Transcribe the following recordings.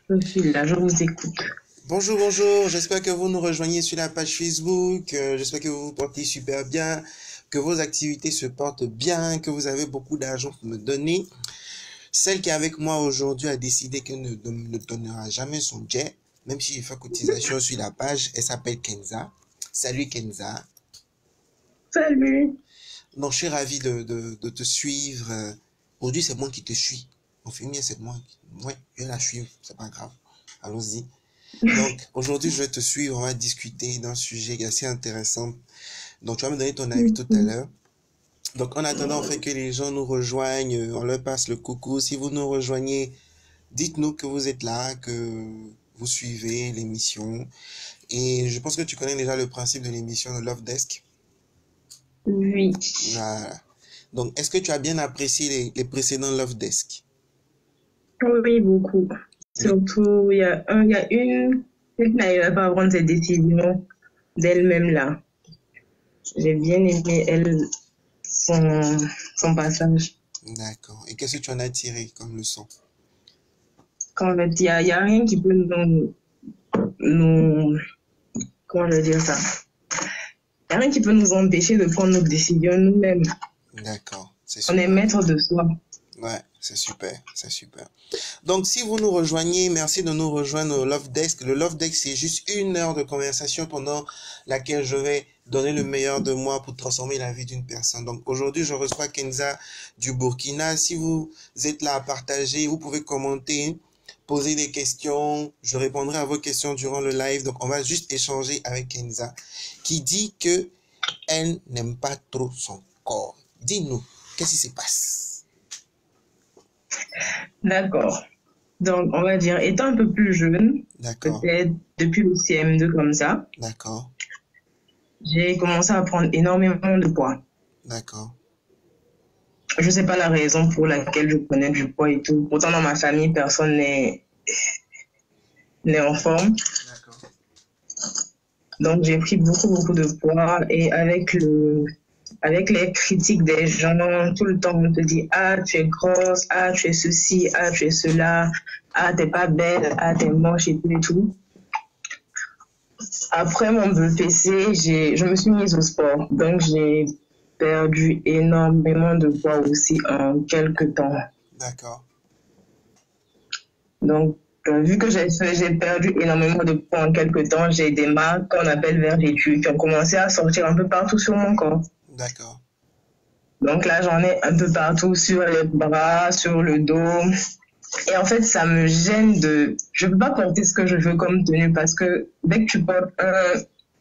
Je suis là, je vous écoute. Bonjour, bonjour, j'espère que vous nous rejoignez sur la page Facebook, j'espère que vous vous portez super bien, que vos activités se portent bien, que vous avez beaucoup d'argent pour me donner. Celle qui est avec moi aujourd'hui a décidé qu'elle ne donnera jamais son jet, même si j'ai fait cotisation sur la page, elle s'appelle Kenza. Salut Kenza. Salut. Donc je suis ravi de te suivre. Aujourd'hui c'est moi qui te suis. On fait mieux, c'est moi. Ouais, je vais la suivre, c'est pas grave. Allons-y. Donc, aujourd'hui, je vais te suivre, on va discuter d'un sujet assez intéressant. Donc, tu vas me donner ton avis tout à Mhm. l'heure. Donc, en attendant, on fait que les gens nous rejoignent, on leur passe le coucou. Si vous nous rejoignez, dites-nous que vous êtes là, que vous suivez l'émission. Et je pense que tu connais déjà le principe de l'émission de Love Desk. Oui, Voilà. Donc, est-ce que tu as bien apprécié les précédents Love Desk? oui, beaucoup. Le- Surtout, il y a une qui n'arrivait pas à prendre ses décisions d'elle-même là. J'ai bien aimé son, son passage. D'accord. Et qu'est-ce que tu en as tiré comme leçon? Qu'en fait, il y a rien qui peut nous, comment je vais dire ça? Il n'y a rien qui peut nous empêcher de prendre nos décisions nous-mêmes. D'accord. C'est On est super. maître de soi. Ouais, c'est super, c'est super. Donc, si vous nous rejoignez, merci de nous rejoindre au Love Desk. Le Love Desk, c'est juste une heure de conversation pendant laquelle je vais donner le meilleur de moi pour transformer la vie d'une personne. Donc, aujourd'hui, je reçois Kenza du Burkina. Si vous êtes là à partager, vous pouvez commenter, poser des questions. Je répondrai à vos questions durant le live. Donc, on va juste échanger avec Kenza qui dit que elle n'aime pas trop son corps. Dis-nous, qu'est-ce qui se passe? D'accord. Donc, on va dire, étant un peu plus jeune, D'accord, peut-être depuis le CM2 comme ça, d'accord, j'ai commencé à prendre énormément de poids. d'accord, Je sais pas la raison pour laquelle je prenais du poids et tout. Pourtant, dans ma famille, personne n'est en forme. d'accord. Donc, j'ai pris beaucoup de poids et avec les critiques des gens, tout le temps, on te dit, ah, tu es grosse, ah, tu es ceci, ah, tu es cela, ah, t'es pas belle, ah, t'es moche et tout et tout. Après mon BPC, je me suis mise au sport. Donc, j'ai perdu énormément de poids aussi en quelques temps. D'accord. Donc, vu que j'ai perdu énormément de poids en quelques temps, j'ai des marques qu'on appelle vergetures qui ont commencé à sortir un peu partout sur mon corps. D'accord. Donc là, j'en ai un peu partout sur les bras, sur le dos. Et en fait, ça me gêne de... Je ne peux pas porter ce que je veux comme tenue parce que dès que tu portes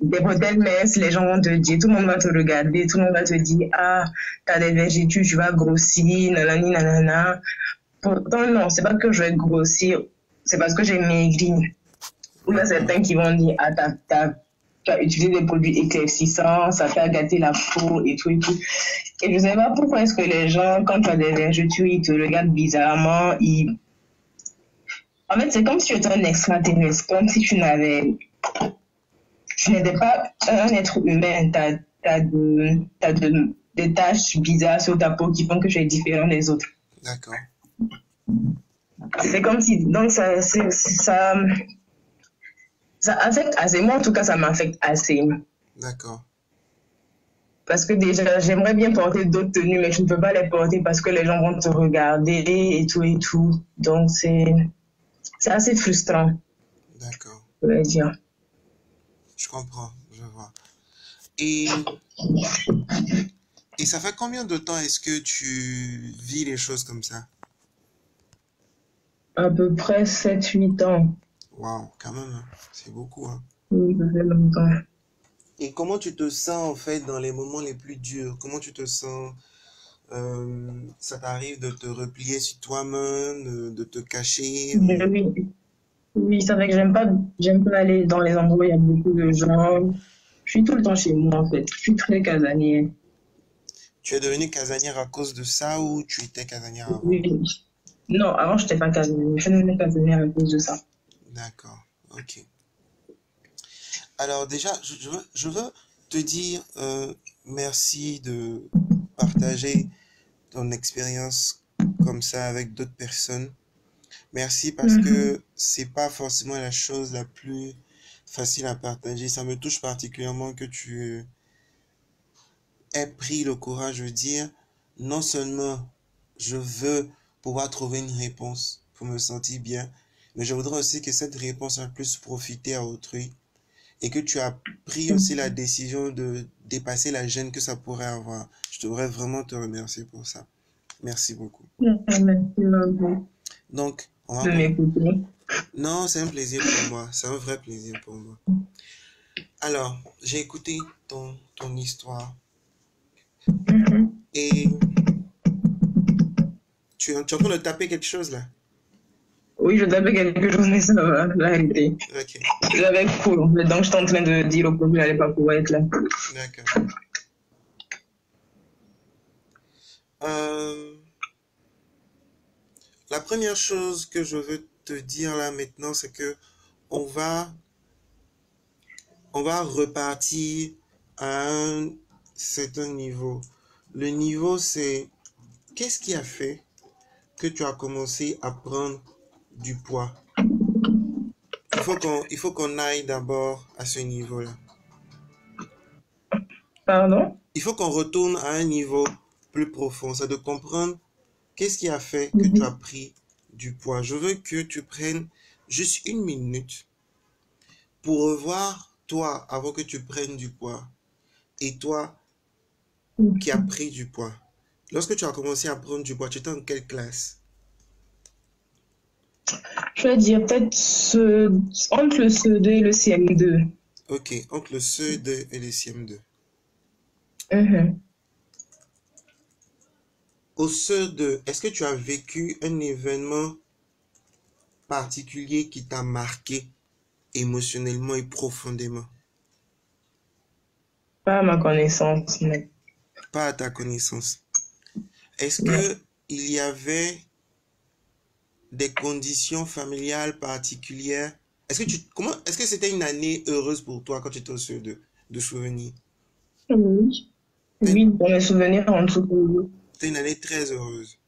des bretelles minces, les gens vont te dire, tout le monde va te regarder, tout le monde va te dire, ah, t'as des vergetures, tu vas grossir, nanani, nanana. Pourtant, non, c'est pas que je vais grossir, c'est parce que j'ai maigri. Ou il y a D'accord. certains qui vont dire, ah, tu as utilisé des produits éclaircissants, ça fait gâter la peau et tout et tout. Et je sais pas pourquoi est-ce que les gens, quand tu as des vergetures, ils te regardent bizarrement, en fait, c'est comme si tu étais un extraterrestre, comme si tu n'étais pas un être humain. Des taches bizarres sur ta peau qui font que tu es différent des autres. D'accord. C'est comme si, donc ça affecte assez. Moi, en tout cas, ça m'affecte assez. D'accord. Parce que déjà, j'aimerais bien porter d'autres tenues, mais je ne peux pas les porter parce que les gens vont te regarder et tout et tout. Donc, c'est assez frustrant, D'accord. je vais dire. Je comprends. Je vois. Et, et ça fait combien de temps est-ce que tu vis les choses comme ça? À peu près 7 8 ans. Waouh, quand même, hein. C'est beaucoup, hein. Oui, ça fait longtemps. Et comment tu te sens en fait dans les moments les plus durs? Comment tu te sens? Ça t'arrive de te replier sur toi-même, de te cacher? Oui, oui, c'est vrai que j'aime pas aller dans les endroits où il y a beaucoup de gens. Je suis tout le temps chez moi, en fait. Je suis très casanière. Tu es devenue casanière à cause de ça ou tu étais casanière avant? Oui. Non, avant, je n'étais pas casanière. Je suis devenue casanière à cause de ça. D'accord. Ok. Alors déjà, je veux te dire merci de partager ton expérience comme ça avec d'autres personnes. Merci parce Mhm. que c'est pas forcément la chose la plus facile à partager. Ça me touche particulièrement que tu aies pris le courage de dire, non seulement je veux pouvoir trouver une réponse pour me sentir bien, mais je voudrais aussi que cette réponse a plus profité à autrui et que tu as pris aussi la décision de dépasser la gêne que ça pourrait avoir. Je devrais vraiment te remercier pour ça. Merci beaucoup. Merci à vous Donc, on de va... m'écouter. Non, c'est un plaisir pour moi. C'est un vrai plaisir pour moi. Alors, j'ai écouté ton histoire et tu es en train de taper quelque chose là. Oui, je tapais quelque chose, mais ça va, l'arrêter. Ok, J'avais cours, en fait, donc j'étais en train de dire au prof que j'allais pas pouvoir être là. d'accord. La première chose que je veux te dire là maintenant, c'est que on va repartir à un certain niveau. Le niveau, c'est qu'est-ce qui a fait que tu as commencé à prendre du poids? Il faut qu'on aille d'abord à ce niveau-là. Pardon? Il faut qu'on retourne à un niveau plus profond. C'est de comprendre qu'est-ce qui a fait que tu as pris du poids. Je veux que tu prennes juste 1 minute pour revoir toi avant que tu prennes du poids et toi qui as pris du poids. Lorsque tu as commencé à prendre du poids, tu étais en quelle classe? Je vais dire peut-être entre le CE2 et le CM2. Ok, entre le CE2 et le CM2. Au CE2, est-ce que tu as vécu un événement particulier qui t'a marqué émotionnellement et profondément? Pas à ma connaissance, mais Pas à ta connaissance. Est-ce non. que il y avait des conditions familiales particulières? Est-ce que c'était une année heureuse pour toi quand tu étais au CE2 de souvenir? Oui. Oui, pour mes souvenirs en tout cas. C'était une année très heureuse.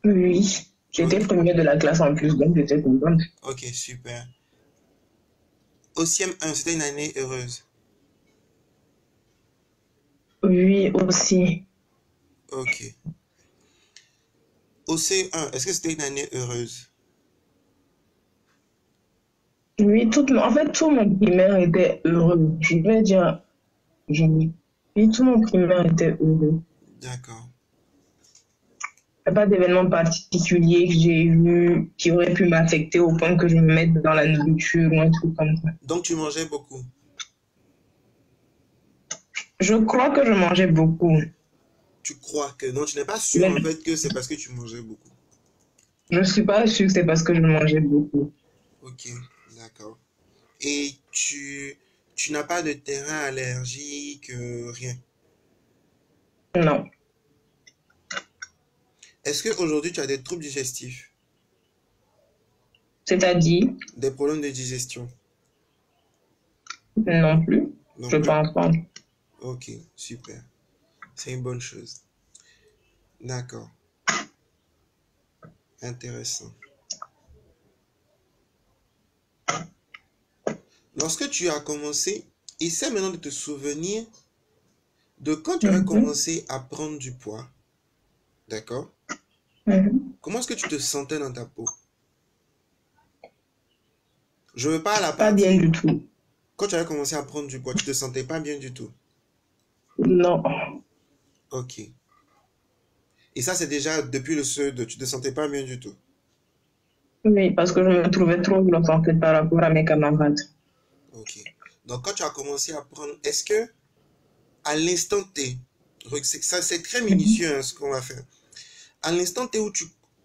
Oui. J'étais Ok, première de la classe en plus, donc j'étais contente. ok, super. Au CM1, c'était une année heureuse. Oui, aussi. Ok. Au C1, est-ce que c'était une année heureuse? Oui, en fait, tout mon primaire était heureux. Je vais dire, oui, tout mon primaire était heureux. D'accord. Il n'y a pas d'événement particulier que j'ai eu qui aurait pu m'affecter au point que je me mette dans la nourriture ou un truc comme ça. Donc tu mangeais beaucoup. Je crois que je mangeais beaucoup. Tu crois que... Non, tu n'es pas sûr en Mais fait que c'est parce que tu mangeais beaucoup. je ne suis pas sûre que c'est parce que je mangeais beaucoup. Ok, d'accord. Et tu n'as pas de terrain allergique, rien. Non. Est-ce qu'aujourd'hui tu as des troubles digestifs? C'est-à-dire, Des problèmes de digestion? non plus. Non Je plus. pense pas. Ok, super. C'est une bonne chose. D'accord. Intéressant. Lorsque tu as commencé, essaie maintenant de te souvenir de quand tu as Mhm. commencé à prendre du poids. D'accord? Mhm. Comment est-ce que tu te sentais dans ta peau? Je veux pas à la Pas bien partie du tout. quand tu as commencé à prendre du poids, tu te sentais pas bien du tout. Non. Ok. Et ça, c'est déjà depuis le CE2, tu te sentais pas bien du tout. Oui, parce que je me trouvais trop grosse en fait par rapport à mes camarades. Ok. Donc, quand tu as commencé à prendre, est-ce que à l'instant T, ça c'est très Mhm. minutieux hein, ce qu'on va faire. À l'instant T où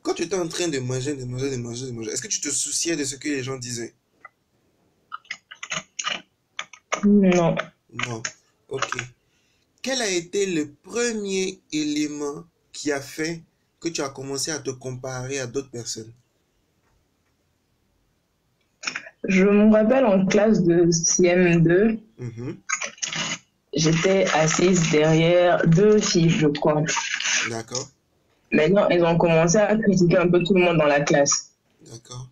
quand tu étais en train de manger, est-ce que tu te souciais de ce que les gens disaient? Non. Non. Ok. Quel a été le premier élément qui a fait que tu as commencé à te comparer à d'autres personnes? Je me rappelle en classe de CM2, Mhm. j'étais assise derrière deux filles, je crois. D'accord. Maintenant, elles ont commencé à critiquer un peu tout le monde dans la classe. D'accord.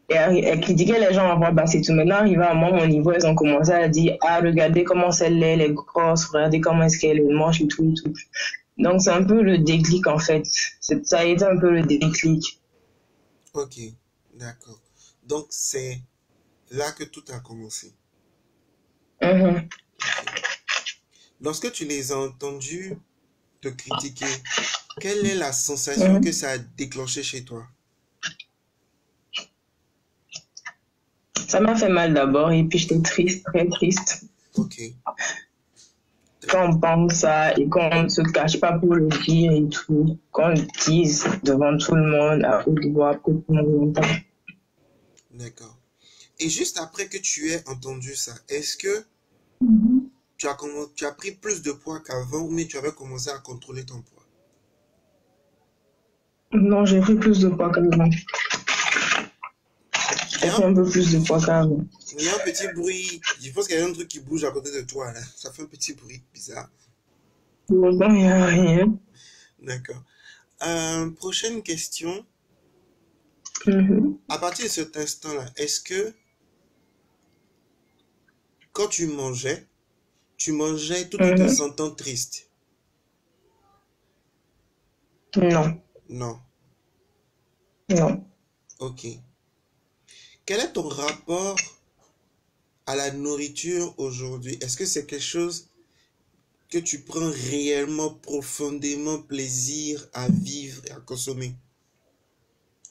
elle critiquait les gens avant, bah c'est tout. Maintenant, arrivé à moi, mon niveau, elles ont commencé à dire, ah, regardez comment celle-là, elle est grosse, regardez comment est-ce qu'elle est moche et tout et tout. Donc, c'est un peu le déclic, en fait. Ça a été un peu le déclic. Ok, d'accord. Donc, c'est là que tout a commencé. Mhm. Ok. Lorsque tu les as entendus te critiquer, quelle est la sensation que Mhm. ça a déclenché chez toi? Ça m'a fait mal d'abord et puis j'étais triste, très triste. Ok. Quand on pense ça et qu'on ne se cache pas pour le dire et tout, qu'on le dise devant tout le monde, à haute voix, pour que tout le monde entende. D'accord. Et juste après que tu aies entendu ça, est-ce que tu as pris plus de poids qu'avant, mais tu avais commencé à contrôler ton poids? Non, j'ai pris plus de poids qu'avant. Il y J'ai a pris un, un peu plus de poids qu'avant. il y a un petit bruit. Je pense qu'il y a un truc qui bouge à côté de toi, là. Ça fait un petit bruit bizarre. Pourtant, il n'y a rien. D'accord. Prochaine question. Mhm. À partir de cet instant-là, est-ce que quand tu mangeais tout en te Mhm. sentant triste? Non, Non. non. Ok. Quel est ton rapport à la nourriture aujourd'hui? Est-ce que c'est quelque chose que tu prends réellement, profondément plaisir à vivre et à consommer?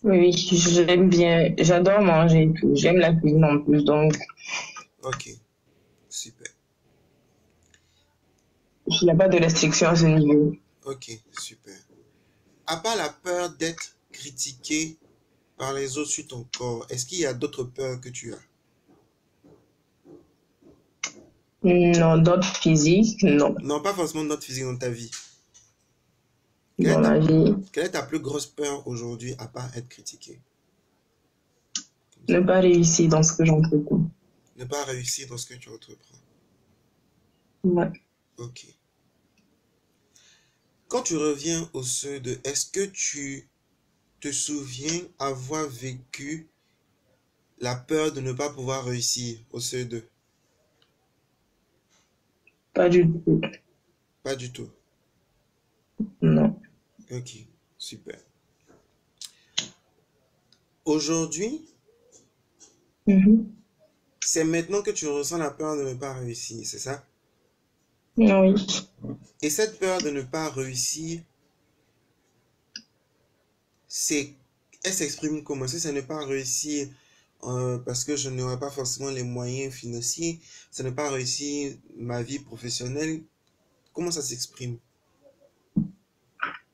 Oui, j'aime bien, j'adore manger et tout. J'aime la cuisine en plus, donc Ok, super. il n'y a pas de restriction à ce niveau. Ok, super. À part la peur d'être critiqué par les autres sur ton corps, est-ce qu'il y a d'autres peurs que tu as? Non, d'autres physiques, non. Non, pas forcément notre physique dans ta vie. Quelle est Dans ta, la vie, quelle est ta plus grosse peur aujourd'hui à part être critiqué? Comme ça. ne pas réussir dans ce que j'entreprends. Ne pas réussir dans ce que tu entreprends. Ouais. Ok. Quand tu reviens au CE2, est-ce que tu te souviens avoir vécu la peur de ne pas pouvoir réussir au CE2? Pas du tout. Pas du tout. Non. Ok, super. Aujourd'hui, Mhm. c'est maintenant que tu ressens la peur de ne pas réussir, c'est ça? Oui. Et cette peur de ne pas réussir, c'est, elle s'exprime comment? Est-ce que c'est ne pas réussir parce que je n'aurai pas forcément les moyens financiers, c'est ne pas réussir ma vie professionnelle? Comment ça s'exprime?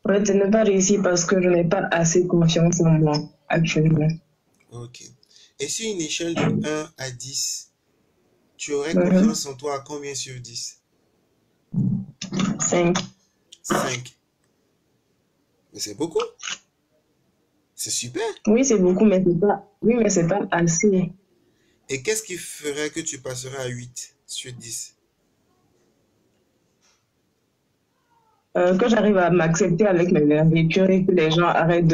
En fait, c'est ne pas réussir parce que je n'ai pas assez confiance en moi actuellement. Ok. Et sur une échelle de 1 à 10, tu aurais Mhm. confiance en toi à combien sur 10? 5. 5. Mais c'est beaucoup. C'est super. Oui, c'est beaucoup, mais c'est pas, oui, mais c'est pas assez. Et qu'est-ce qui ferait que tu passerais à 8 sur 10? Que j'arrive à m'accepter avec mes vergetures et que les gens arrêtent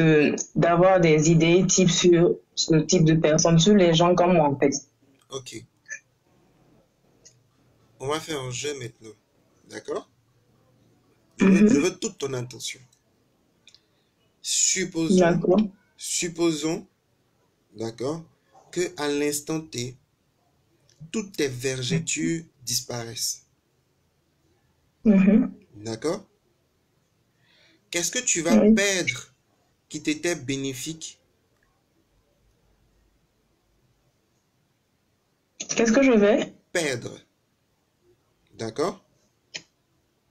d'avoir des idées types sur ce type de personnes, sur les gens comme moi, en fait. Ok. On va faire un jeu maintenant. D'accord? Je Mhm. veux toute ton intention. Supposons, D'accord. supposons, d'accord, que à l'instant T, toutes tes vergetures disparaissent. Mhm. D'accord? Qu'est-ce que tu vas Oui. perdre qui t'était bénéfique? Qu'est-ce que je vais? Perdre. D'accord?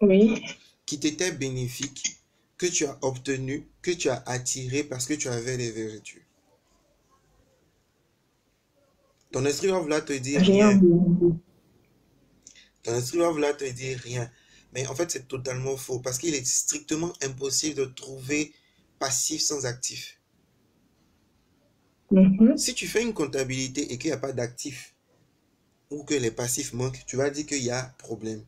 Oui. Qui t'était bénéfique, que tu as obtenu, que tu as attiré parce que tu avais des vertus. Ton esprit va vouloir te dire Rien. rien. Ton esprit va vouloir te dire rien. Mais en fait, c'est totalement faux parce qu'il est strictement impossible de trouver passif sans actif. Mhm. Si tu fais une comptabilité et qu'il n'y a pas d'actif ou que les passifs manquent, tu vas dire qu'il y a problème.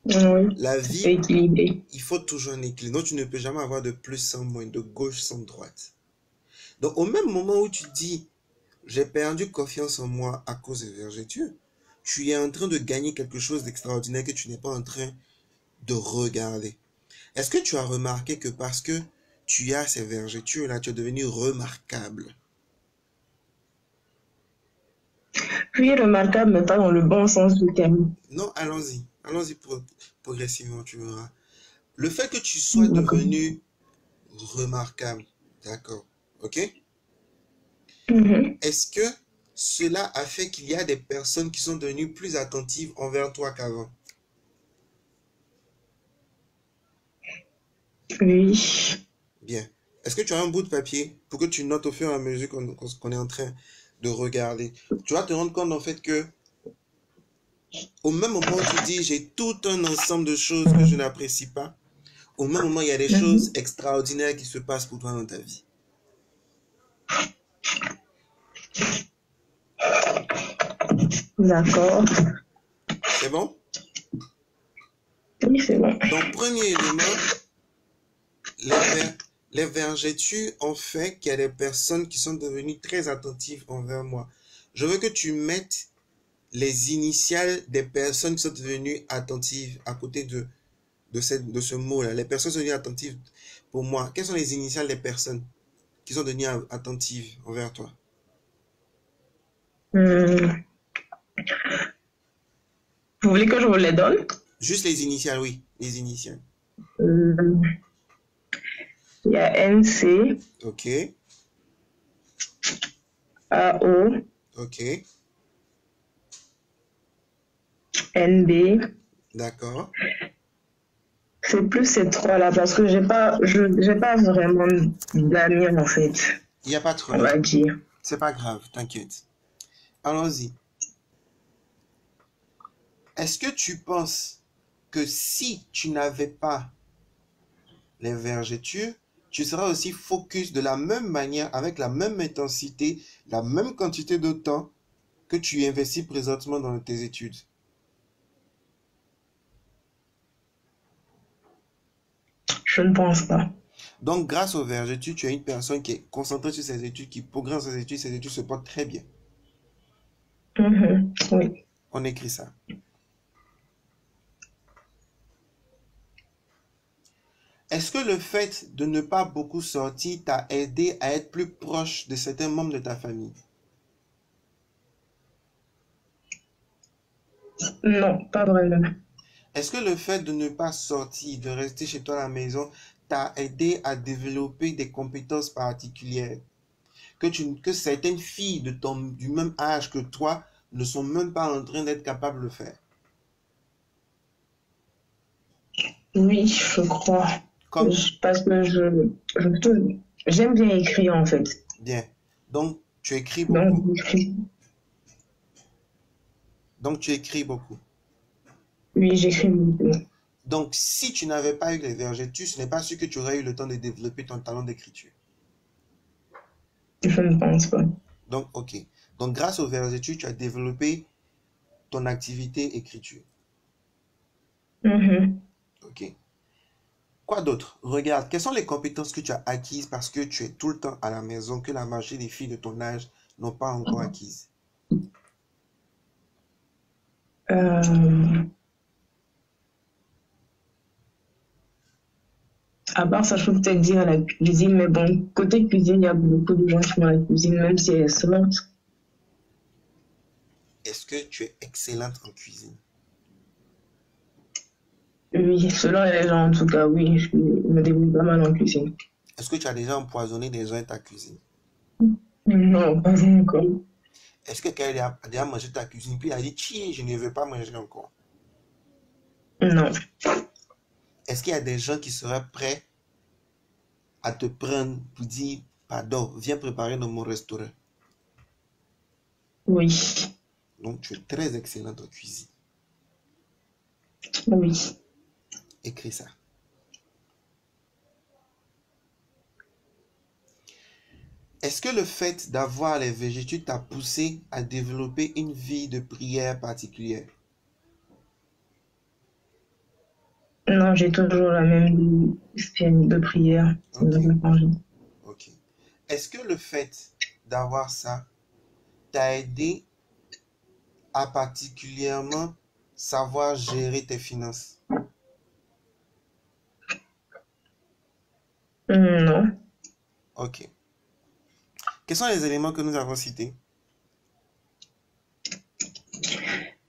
Oui. La C'est vie, équilibré. il faut toujours un équilibre. Donc, tu ne peux jamais avoir de plus sans moins, de gauche sans droite. Donc, au même moment où tu dis j'ai perdu confiance en moi à cause des vergetures. Tu es en train de gagner quelque chose d'extraordinaire que tu n'es pas en train de regarder. Est-ce que tu as remarqué que parce que tu as ces vergetures-là, tu es devenu remarquable? Puis remarquable, mais pas dans le bon sens du terme. Non, allons-y. Allons-y progressivement, tu verras. Le fait que tu sois D'accord. devenu remarquable, d'accord, ok? Mhm. Est-ce que cela a fait qu'il y a des personnes qui sont devenues plus attentives envers toi qu'avant? Oui. Bien. Est-ce que tu as un bout de papier pour que tu notes au fur et à mesure qu'on est en train de regarder? Tu vas te rendre compte en fait que au même moment où tu dis j'ai tout un ensemble de choses que je n'apprécie pas, au même moment il y a des choses Mhm. extraordinaires qui se passent pour toi dans ta vie. D'accord. C'est bon? Oui, c'est bon. Donc, premier élément, les, ver- les vergetures ont fait qu'il y a des personnes qui sont devenues très attentives envers moi. Je veux que tu mettes les initiales des personnes qui sont devenues attentives à côté de ce mot-là. Les personnes sont devenues attentives pour moi. Quelles sont les initiales des personnes qui sont devenues attentives envers toi? Hmm. Vous voulez que je vous les donne? Juste les initiales, oui, les initiales. Hmm. Il y a NC, Ok, AO, ok, NB. d'accord. C'est plus ces trois-là parce que j'ai pas vraiment d'amis en fait, Il n'y a pas de on problème. va dire. C'est pas grave, t'inquiète. Allons-y. Est-ce que tu penses que si tu n'avais pas les vergetures, tu seras aussi focus de la même manière, avec la même intensité, la même quantité de temps que tu investis présentement dans tes études? Je ne pense pas. Donc, grâce aux vergetures, tu es une personne qui est concentrée sur ses études, qui progresse dans ses études se portent très bien. Mhm. Oui. On écrit ça. Est-ce que le fait de ne pas beaucoup sortir t'a aidé à être plus proche de certains membres de ta famille? Non, pas vraiment. Est-ce que le fait de ne pas sortir, de rester chez toi à la maison, t'a aidé à développer des compétences particulières que certaines filles du même âge que toi ne sont même pas en train d'être capables de faire? Oui, je crois. Comme, Parce que j'aime bien écrire en fait. bien. Donc, tu écris Donc, beaucoup. j'écris. Donc, tu écris beaucoup. Oui, j'écris beaucoup. Donc, si tu n'avais pas eu les vergetures, ce n'est pas sûr que tu aurais eu le temps de développer ton talent d'écriture. Je ne pense pas. Donc, ok. Donc, grâce aux vergetures, tu as développé ton activité écriture. Mhm. Ok. Quoi d'autre? Regarde, quelles sont les compétences que tu as acquises parce que tu es tout le temps à la maison, que la majorité des filles de ton âge n'ont pas encore acquises? Euh, à part ça, je peux peut-être dire la cuisine, mais bon, côté cuisine, il y a beaucoup de gens qui font la cuisine, même si elle est smart. Est-ce que tu es excellente en cuisine? Oui, selon les gens, en tout cas, oui, je me débrouille pas mal en cuisine. Est-ce que tu as déjà empoisonné des gens dans ta cuisine? Non, pas encore. Est-ce que quelqu'un a déjà mangé ta cuisine puis il a dit, tiens, je ne veux pas manger encore? Non, Est-ce qu'il y a des gens qui seraient prêts à te prendre pour dire, pardon, viens préparer dans mon restaurant? oui, Donc, tu es très excellente en cuisine. oui. Écris ça. Est-ce que le fait d'avoir les végétaux t'a poussé à développer une vie de prière particulière? Non, j'ai toujours la même style de prière. Ça Ok, n'a pas changé. ok. Est-ce que le fait d'avoir ça t'a aidé à particulièrement savoir gérer tes finances? Non. Ok. Quels sont les éléments que nous avons cités?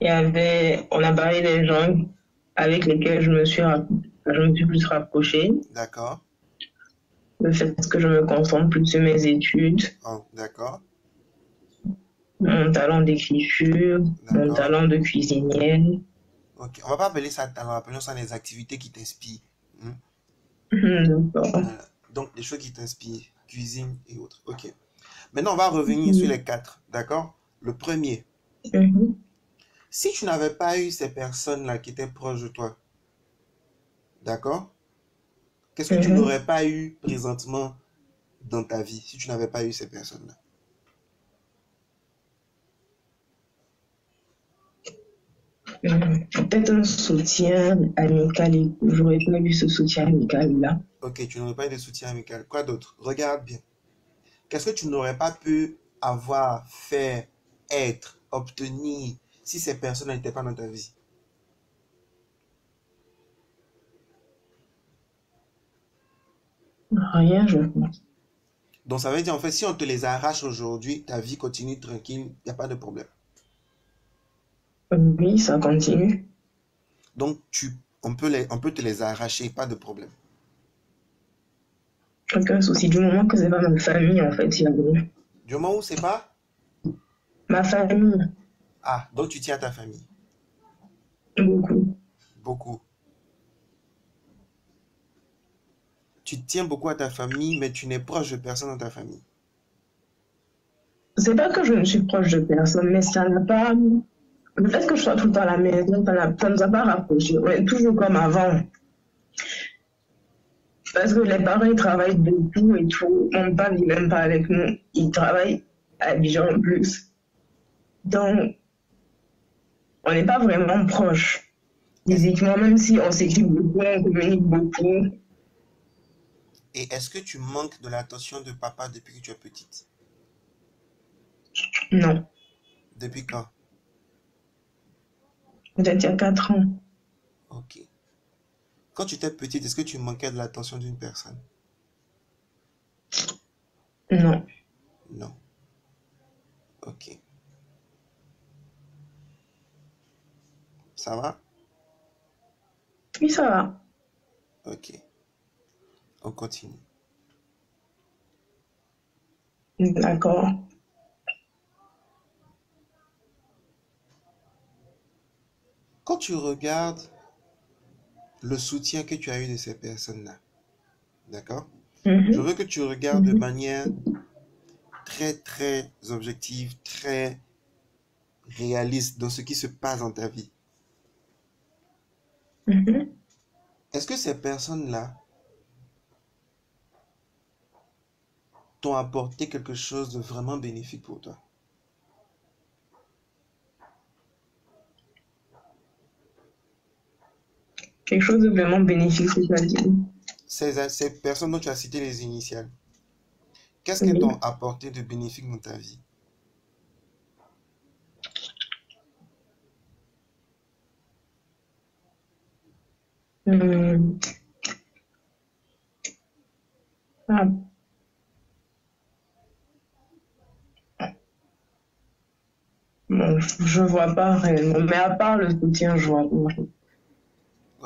On a parlé des gens avec lesquels je me suis plus rapprochée. D'accord. Le fait que je me concentre plus sur mes études, Oh, d'accord. mon talent d'écriture, mon D'accord. talent de cuisinière. Ok. On va pas appeler ça talent, appelons ça les activités qui t'inspirent. Hmm. D'accord. Donc, des choses qui t'inspirent, cuisine et autres. Ok. Maintenant, on va revenir sur les quatre. D'accord? Le premier. Si tu n'avais pas eu ces personnes-là qui étaient proches de toi, d'accord? Qu'est-ce que tu n'aurais pas eu présentement dans ta vie si tu n'avais pas eu ces personnes-là? Peut-être un soutien amical et tout. J'aurais pas eu ce soutien amical-là. Ok, tu n'aurais pas eu de soutien amical. Quoi d'autre? Regarde bien. Qu'est-ce que tu n'aurais pas pu avoir, faire, être, obtenir si ces personnes n'étaient pas dans ta vie? Rien, je pense. Donc ça veut dire en fait, si on te les arrache aujourd'hui, ta vie continue tranquille, il n'y a pas de problème. Oui, ça continue. Donc on peut te les arracher, pas de problème. Aucun souci. Du moment que c'est pas ma famille, en fait, il y a rien. Du moment où c'est pas? Ma famille, Ah, donc tu tiens à ta famille. beaucoup. Beaucoup. Tu tiens beaucoup à ta famille, mais tu n'es proche de personne dans ta famille. C'est pas que je ne suis proche de personne, mais ça n'a pas. Le fait que je sois tout le temps à la maison, ça nous a pas rapprochés. On est toujours comme avant. Parce que les parents, ils travaillent beaucoup et tout. Mon père ne vit même pas avec nous. Il travaille à Abidjan en plus. Donc, on n'est pas vraiment proches. Physiquement, même si on s'écrit beaucoup, on communique beaucoup. Et est-ce que tu manques de l'attention de papa depuis que tu es petite? Non. Depuis quand? Peut-être il y a 4 ans. Ok. Quand tu étais petite, est-ce que tu manquais de l'attention d'une personne? Non. Non. Ok. Ça va? Oui, ça va. Ok. On continue. D'accord. Quand tu regardes le soutien que tu as eu de ces personnes-là, d'accord? Je veux que tu regardes de manière très, très objective, très réaliste dans ce qui se passe dans ta vie. Est-ce que ces personnes-là t'ont apporté quelque chose de vraiment bénéfique pour toi? Quelque chose de vraiment bénéfique, c'est-à-dire. Ces personnes dont tu as cité les initiales, qu'est-ce qu'elles t'ont apporté de bénéfique dans ta vie? Ah. Bon, je vois pas réellement, mais à part le soutien, je vois pas.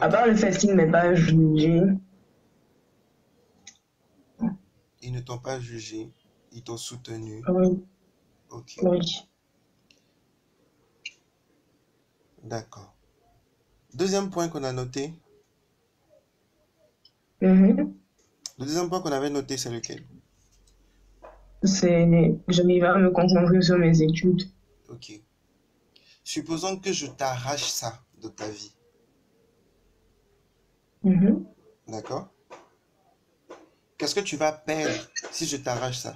À part le fait qu'il ne m'ait pas jugé. Ils ne t'ont pas jugé, ils t'ont soutenu. Oui. Ok. Oui. D'accord. Deuxième point qu'on a noté. Le deuxième point qu'on avait noté, c'est lequel? J'arrive à me concentrer sur mes études. Ok. Supposons que je t'arrache ça de ta vie. D'accord? Qu'est-ce que tu vas perdre si je t'arrache ça?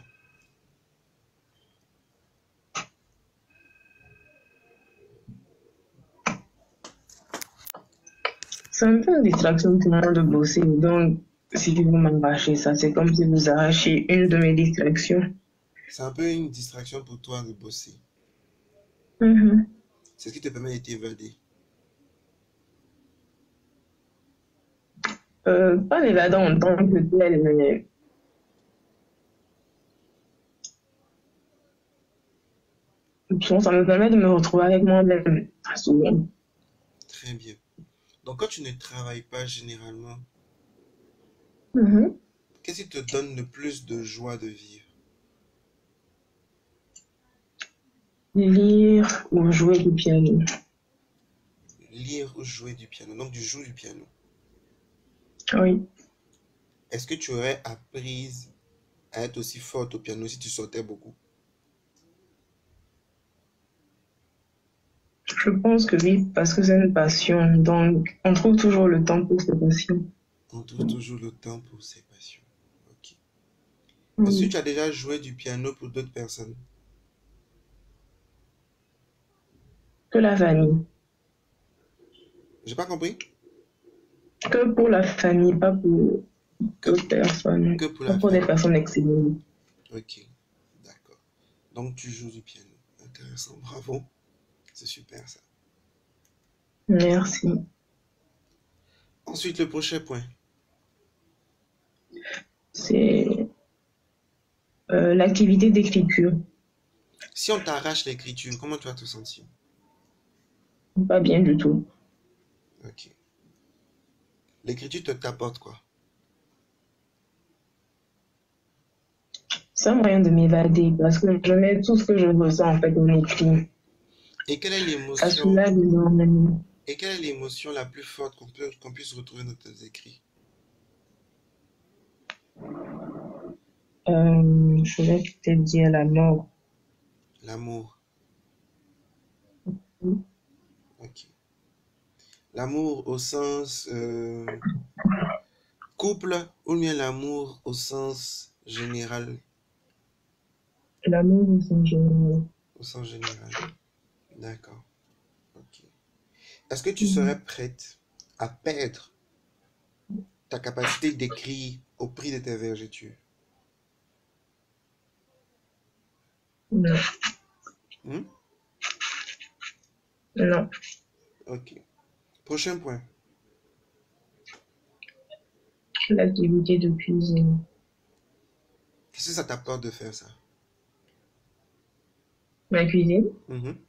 C'est un peu une distraction pour moi de bosser. Donc, si vous m'arrachez ça, c'est comme si vous arrachez une de mes distractions. C'est un peu une distraction pour toi de bosser. Mhm. C'est ce qui te permet de t'évader. Pas l'évader en tant que tel, mais bon, ça me permet de me retrouver avec moi-même souvent. Très bien. Donc, quand tu ne travailles pas généralement, Mhm. qu'est-ce qui te donne le plus de joie de vivre? Lire ou jouer du piano. Lire ou jouer du piano. Donc, tu joues du piano. Oui, Est-ce que tu aurais appris à être aussi forte au piano si tu sortais beaucoup? je pense que oui, parce que c'est une passion. Donc, on trouve toujours le temps pour ses passions. On trouve toujours le temps pour ses passions. Ok. Est-ce que Oui. tu as déjà joué du piano pour d'autres personnes? Que la famille. J'ai pas compris? Que pour la famille, pas pour Que, d'autres personnes. que pour Pas la pour des famille. personnes exténuées. Ok, d'accord. Donc tu joues du piano. Intéressant, bravo. C'est super ça. Merci. Ensuite, le prochain point. C'est l'activité d'écriture. Si on t'arrache l'écriture, comment tu vas te sentir? Pas bien du tout. Ok. L'écriture te t'apporte quoi? C'est un moyen de m'évader parce que je mets tout ce que je ressens en fait en écrit. Et quelle est Ça l'émotion soulage énormément. et quelle est l'émotion la plus forte qu'on puisse retrouver dans tes écrits? Je vais peut-être dire la mort. L'amour. Ok. L'amour au sens couple ou bien l'amour au sens général? L'amour c'est génial. Au sens général. D'accord. Ok. Est-ce que tu Mhm. serais prête à perdre ta capacité d'écrire au prix de tes vergetures? Non, Hmm? non. Ok. Prochain point. L'activité de cuisine. Qu'est-ce que ça t'apporte de faire ça? Ma cuisine, Mhm.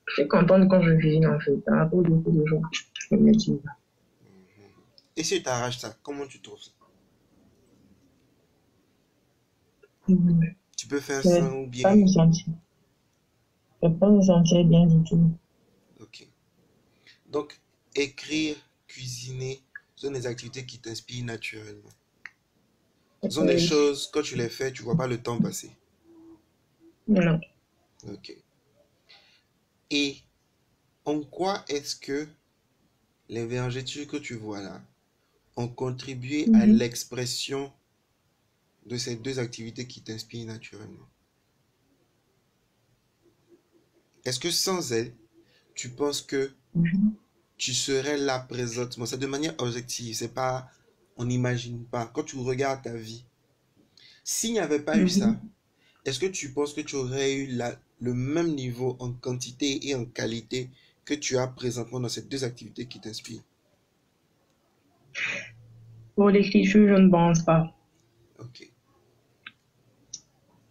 je suis contente quand je cuisine en fait. Ça rapporte beaucoup de joie. Je me dis, Et si tu t'arraches ça, comment tu trouves ça? mhm. Tu peux faire Je vais sans ou pas me bien. sentir. Je vais pas me sentir bien du tout. Ok. Donc, écrire, cuisiner, ce sont des activités qui t'inspirent naturellement. Ce sont des Oui. choses, quand tu les fais, tu vois pas le temps passer. Non. Ok. Et en quoi est-ce que les vergetures que tu vois là ont contribué à Mhm. l'expression de ces deux activités qui t'inspirent naturellement? Est-ce que sans elles, tu penses que Mhm. tu serais là présentement? C'est de manière objective, c'est pas, on n'imagine pas. Quand tu regardes ta vie, s'il n'y avait pas eu ça, Mhm. est-ce que tu penses que tu aurais eu le même niveau en quantité et en qualité que tu as présentement dans ces deux activités qui t'inspirent? Pour l'écriture, je ne pense pas. Ok.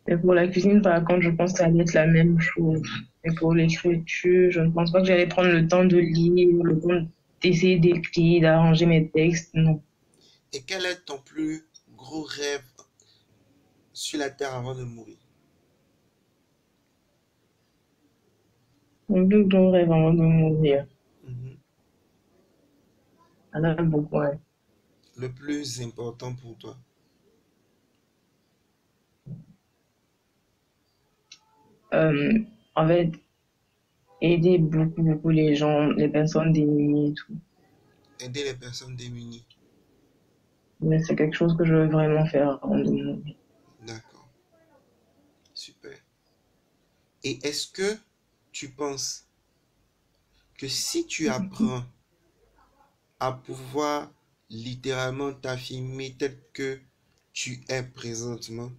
Et pour la cuisine, par contre, je pense que ça allait être la même chose. Et pour l'écriture, je ne pense pas que j'allais prendre le temps de lire, le temps d'essayer d'écrire, d'arranger mes textes. Non. Et quel est ton plus gros rêve sur la terre avant de mourir? Mon plus gros rêve avant de mourir. Mhm. Il y en a beaucoup, hein. Le plus important pour toi. Euh, en fait, aider beaucoup, beaucoup les gens, les personnes démunies et tout. Aider les personnes démunies. Mais c'est quelque chose que je veux vraiment faire avant de mourir. D'accord. Super. Et est-ce que tu penses que si tu apprends à pouvoir littéralement t'affirmer tel que tu es présentement,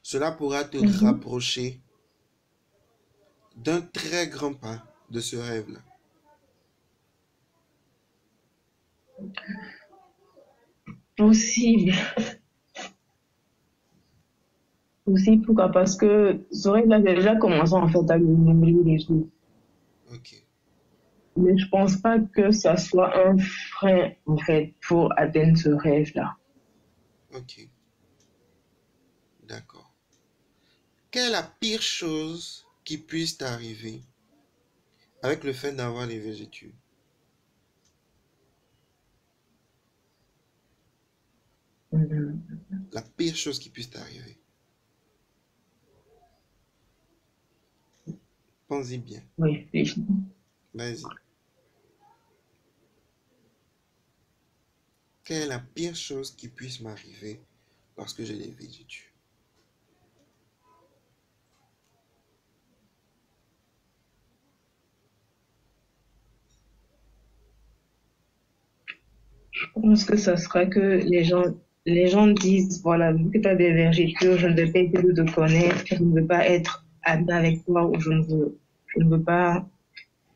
cela pourra te Mhm. rapprocher d'un très grand pas de ce rêve-là? Possible. Aussi, pourquoi? Parce que ce rêve-là, j'ai déjà commencé en fait à le nommer les jours. Ok, Mais je pense pas que ça soit un frein en fait pour atteindre ce rêve-là. ok, d'accord. Quelle est la pire chose qui puisse t'arriver avec le fait d'avoir les végétudes? Mhm. La pire chose qui puisse t'arriver. Pense-y bien. Oui, oui. Vas-y. Quelle est la pire chose qui puisse m'arriver lorsque j'ai les végétudes? Je pense que ça sera que les gens disent, voilà, vu que tu as des vergetures, je ne vais pas essayer de te connaître, je ne veux pas être ami avec toi ou je ne veux pas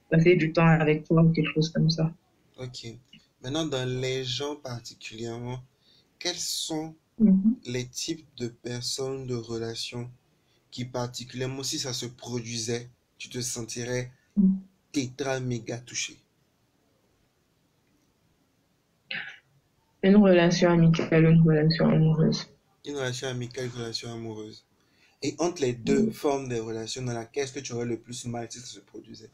passer du temps avec toi ou quelque chose comme ça. Ok. Maintenant, dans les gens particulièrement, quels sont Mhm. les types de personnes, de relations qui particulièrement, si ça se produisait, tu te sentirais tétra méga touché? Une relation amicale, une relation amoureuse. Une relation amicale, une relation amoureuse. Et entre les deux formes de relations, dans laquelle est-ce que tu aurais le plus mal si ça se produisait?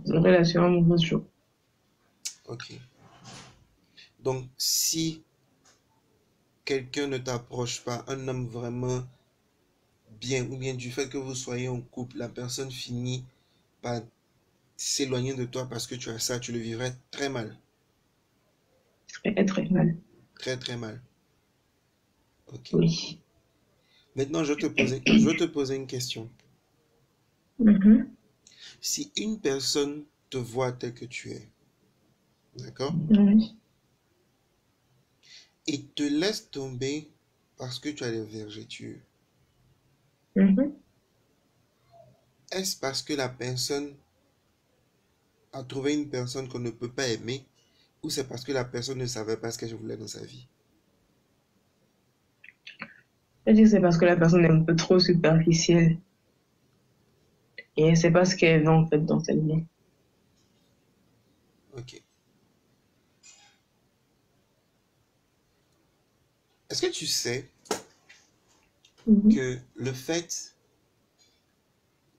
Une relation amoureuse, je... Ok. Donc, si quelqu'un ne t'approche pas, un homme vraiment bien, ou bien du fait que vous soyez en couple, la personne finit par s'éloigner de toi parce que tu as ça, tu le vivrais très mal. Très, très mal. Très, très mal. Ok. Oui. Maintenant, je vais te poser une question. Mhm. Si une personne te voit tel que tu es, d'accord, Oui. et te laisse tomber parce que tu as des vergetures, Mhm. est-ce parce que la personne a trouvé une personne qu'on ne peut pas aimer ou c'est parce que la personne ne savait pas ce qu'elle voulait dans sa vie? Je dis que c'est parce que la personne est un peu trop superficielle et elle sait pas ce qu'elle veut en fait dans sa vie. Ok. Est-ce que tu sais Mhm. que le fait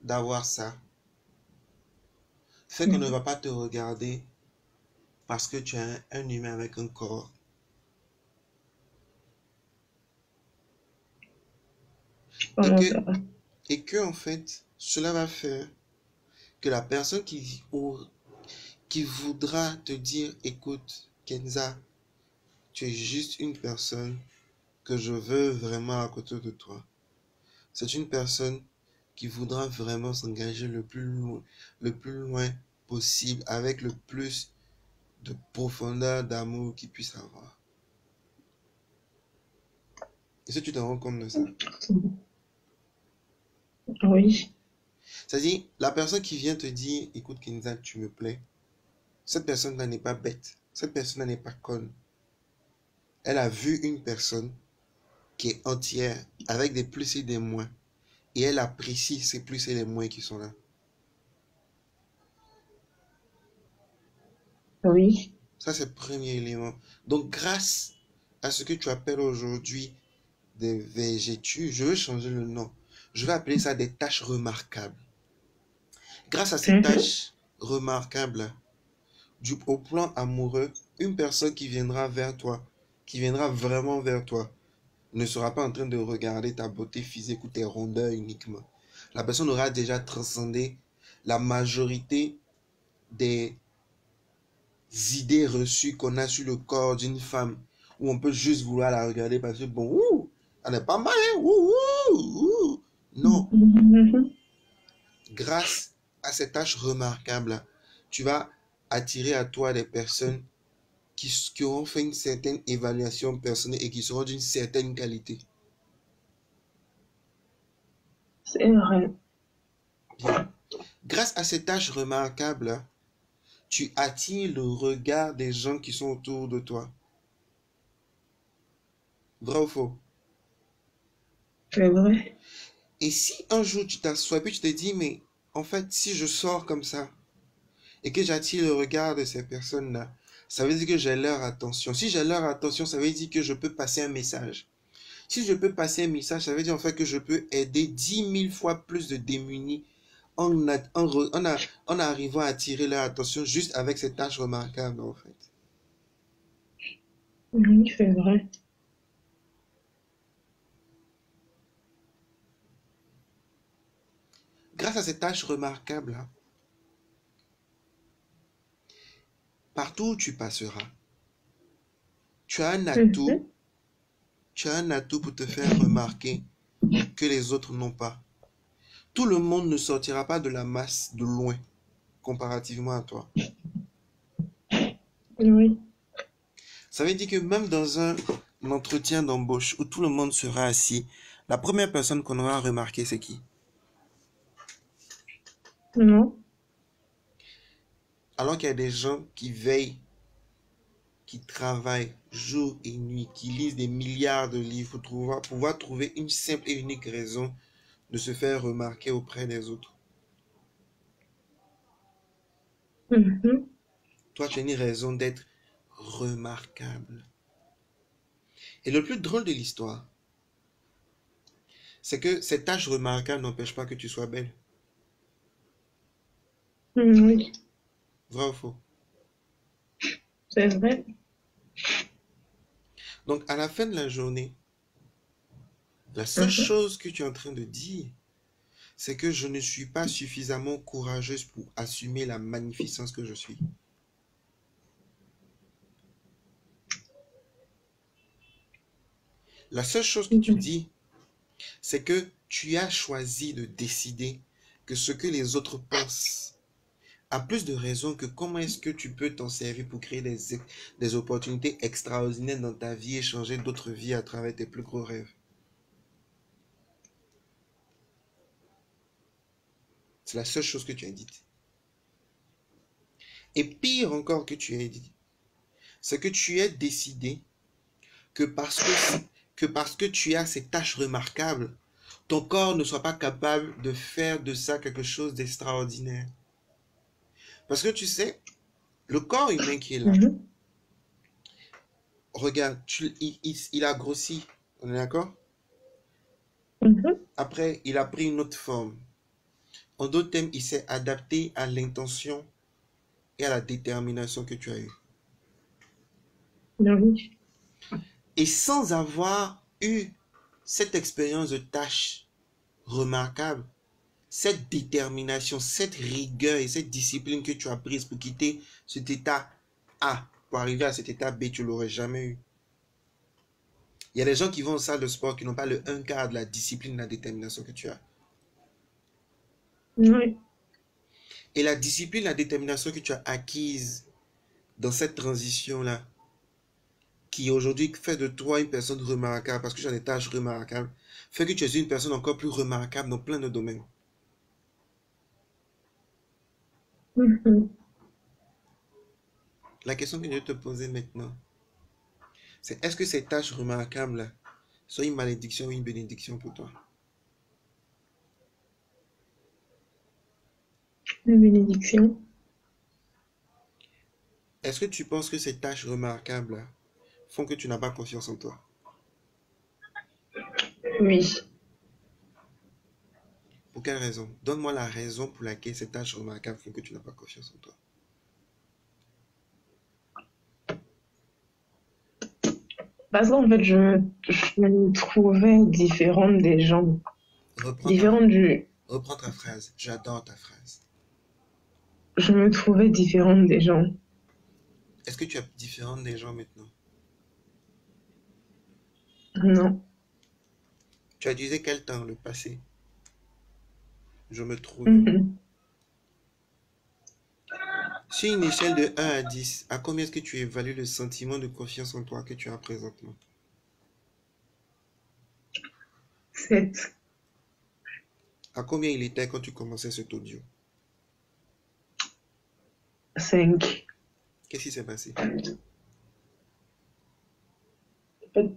d'avoir ça fait qu'on ne Mhm. va pas te regarder parce que tu es un humain avec un corps et Comment que, ça va? et que en fait, cela va faire que la personne qui voudra te dire, écoute, Kenza, tu es juste une personne que je veux vraiment à côté de toi. C'est une personne qui voudra vraiment s'engager le plus loin possible avec le plus de profondeur d'amour qu'il puisse avoir. Est-ce que tu te rends compte de ça? Oui. C'est-à-dire, la personne qui vient te dire, écoute Kenza, tu me plais, cette personne-là n'est pas bête, cette personne-là n'est pas conne. Elle a vu une personne qui est entière, avec des plus et des moins, et elle apprécie ces plus et les moins qui sont là. Oui. Ça, c'est le premier élément. Donc, grâce à ce que tu appelles aujourd'hui des végétus, je veux changer le nom. Je vais appeler ça des tâches remarquables. Grâce à ces Mhm. tâches remarquables, au plan amoureux, une personne qui viendra vers toi, qui viendra vraiment vers toi, ne sera pas en train de regarder ta beauté physique ou tes rondeurs uniquement. La personne aura déjà transcendé la majorité des idées reçues qu'on a sur le corps d'une femme, où on peut juste vouloir la regarder parce que, bon, ouh, elle est pas mal, hein, ouh, ouh, ouh. Non, Mhm. grâce à ces tâches remarquables, tu vas attirer à toi des personnes qui auront fait une certaine évaluation personnelle et qui seront d'une certaine qualité. C'est vrai. Bien. Grâce à ces tâches remarquables, tu attires le regard des gens qui sont autour de toi. Vrai ou faux? C'est vrai. Et si un jour tu t'assois et puis tu te dis, mais en fait, si je sors comme ça et que j'attire le regard de ces personnes-là, ça veut dire que j'ai leur attention. Si j'ai leur attention, ça veut dire que je peux passer un message. Si je peux passer un message, ça veut dire en fait que je peux aider 10 000 fois plus de démunis en arrivant à attirer leur attention juste avec ces tâches remarquables en fait. Oui, c'est vrai. Grâce à ces tâches remarquables, hein, partout où tu passeras, tu as un atout, Mhm. tu as un atout pour te faire remarquer que les autres n'ont pas. Tout le monde ne sortira pas de la masse de loin comparativement à toi. Oui. Ça veut dire que même dans un entretien d'embauche où tout le monde sera assis, la première personne qu'on aura remarqué, c'est qui? Non. Alors qu'il y a des gens qui veillent, qui travaillent jour et nuit, qui lisent des milliards de livres pour pouvoir trouver une simple et unique raison de se faire remarquer auprès des autres. Mhm. Toi, tu as une raison d'être remarquable. Et le plus drôle de l'histoire, c'est que ces tâches remarquables n'empêchent pas que tu sois belle. Oui, Vrai ou faux? c'est vrai. Donc, à la fin de la journée, la seule Mhm. chose que tu es en train de dire, c'est que je ne suis pas suffisamment courageuse pour assumer la magnificence que je suis. La seule chose que tu Mhm. dis, c'est que tu as choisi de décider que ce que les autres pensent a plus de raison que comment est-ce que tu peux t'en servir pour créer des opportunités extraordinaires dans ta vie et changer d'autres vies à travers tes plus gros rêves. C'est la seule chose que tu as dite. Et pire encore que tu as dit, c'est que tu as décidé que parce que tu as ces tâches remarquables, ton corps ne soit pas capable de faire de ça quelque chose d'extraordinaire. Parce que tu sais, le corps humain qui est là, Mhm. regarde, il a grossi, on est d'accord? Mhm. Après, il a pris une autre forme. En d'autres termes, il s'est adapté à l'intention et à la détermination que tu as eue. Oui. Et sans avoir eu cette expérience de tâche remarquable, cette détermination, cette rigueur et cette discipline que tu as prise pour quitter cet état A pour arriver à cet état B, tu l'aurais jamais eu. Il y a des gens qui vont en salle de sport qui n'ont pas le un quart de la discipline et de la détermination que tu as. Oui. Et la discipline et la détermination que tu as acquise dans cette transition-là, qui aujourd'hui fait de toi une personne remarquable, parce que tu as des tâches remarquables, fait que tu es une personne encore plus remarquable dans plein de domaines. Mhm. La question que je vais te poser maintenant, c'est est-ce que ces tâches remarquables sont une malédiction ou une bénédiction pour toi? Une bénédiction. Est-ce que tu penses que ces tâches remarquables font que tu n'as pas confiance en toi? Oui. Pour quelle raison? Donne-moi la raison pour laquelle ces tâches remarquables font que tu n'as pas confiance en toi. Parce qu'en fait, je me trouvais différente des gens. Reprends ta, Différente du... reprends ta phrase. J'adore ta phrase. Je me trouvais différente des gens. Est-ce que tu es différente des gens maintenant? Non. Tu as utilisé quel temps, le passé? Je me trouvais. Mhm. Sur une échelle de 1 à 10, à combien est-ce que tu évalues le sentiment de confiance en toi que tu as présentement? 7. À combien il était quand tu commençais cet audio? 5. Qu'est-ce qui s'est passé? En fait,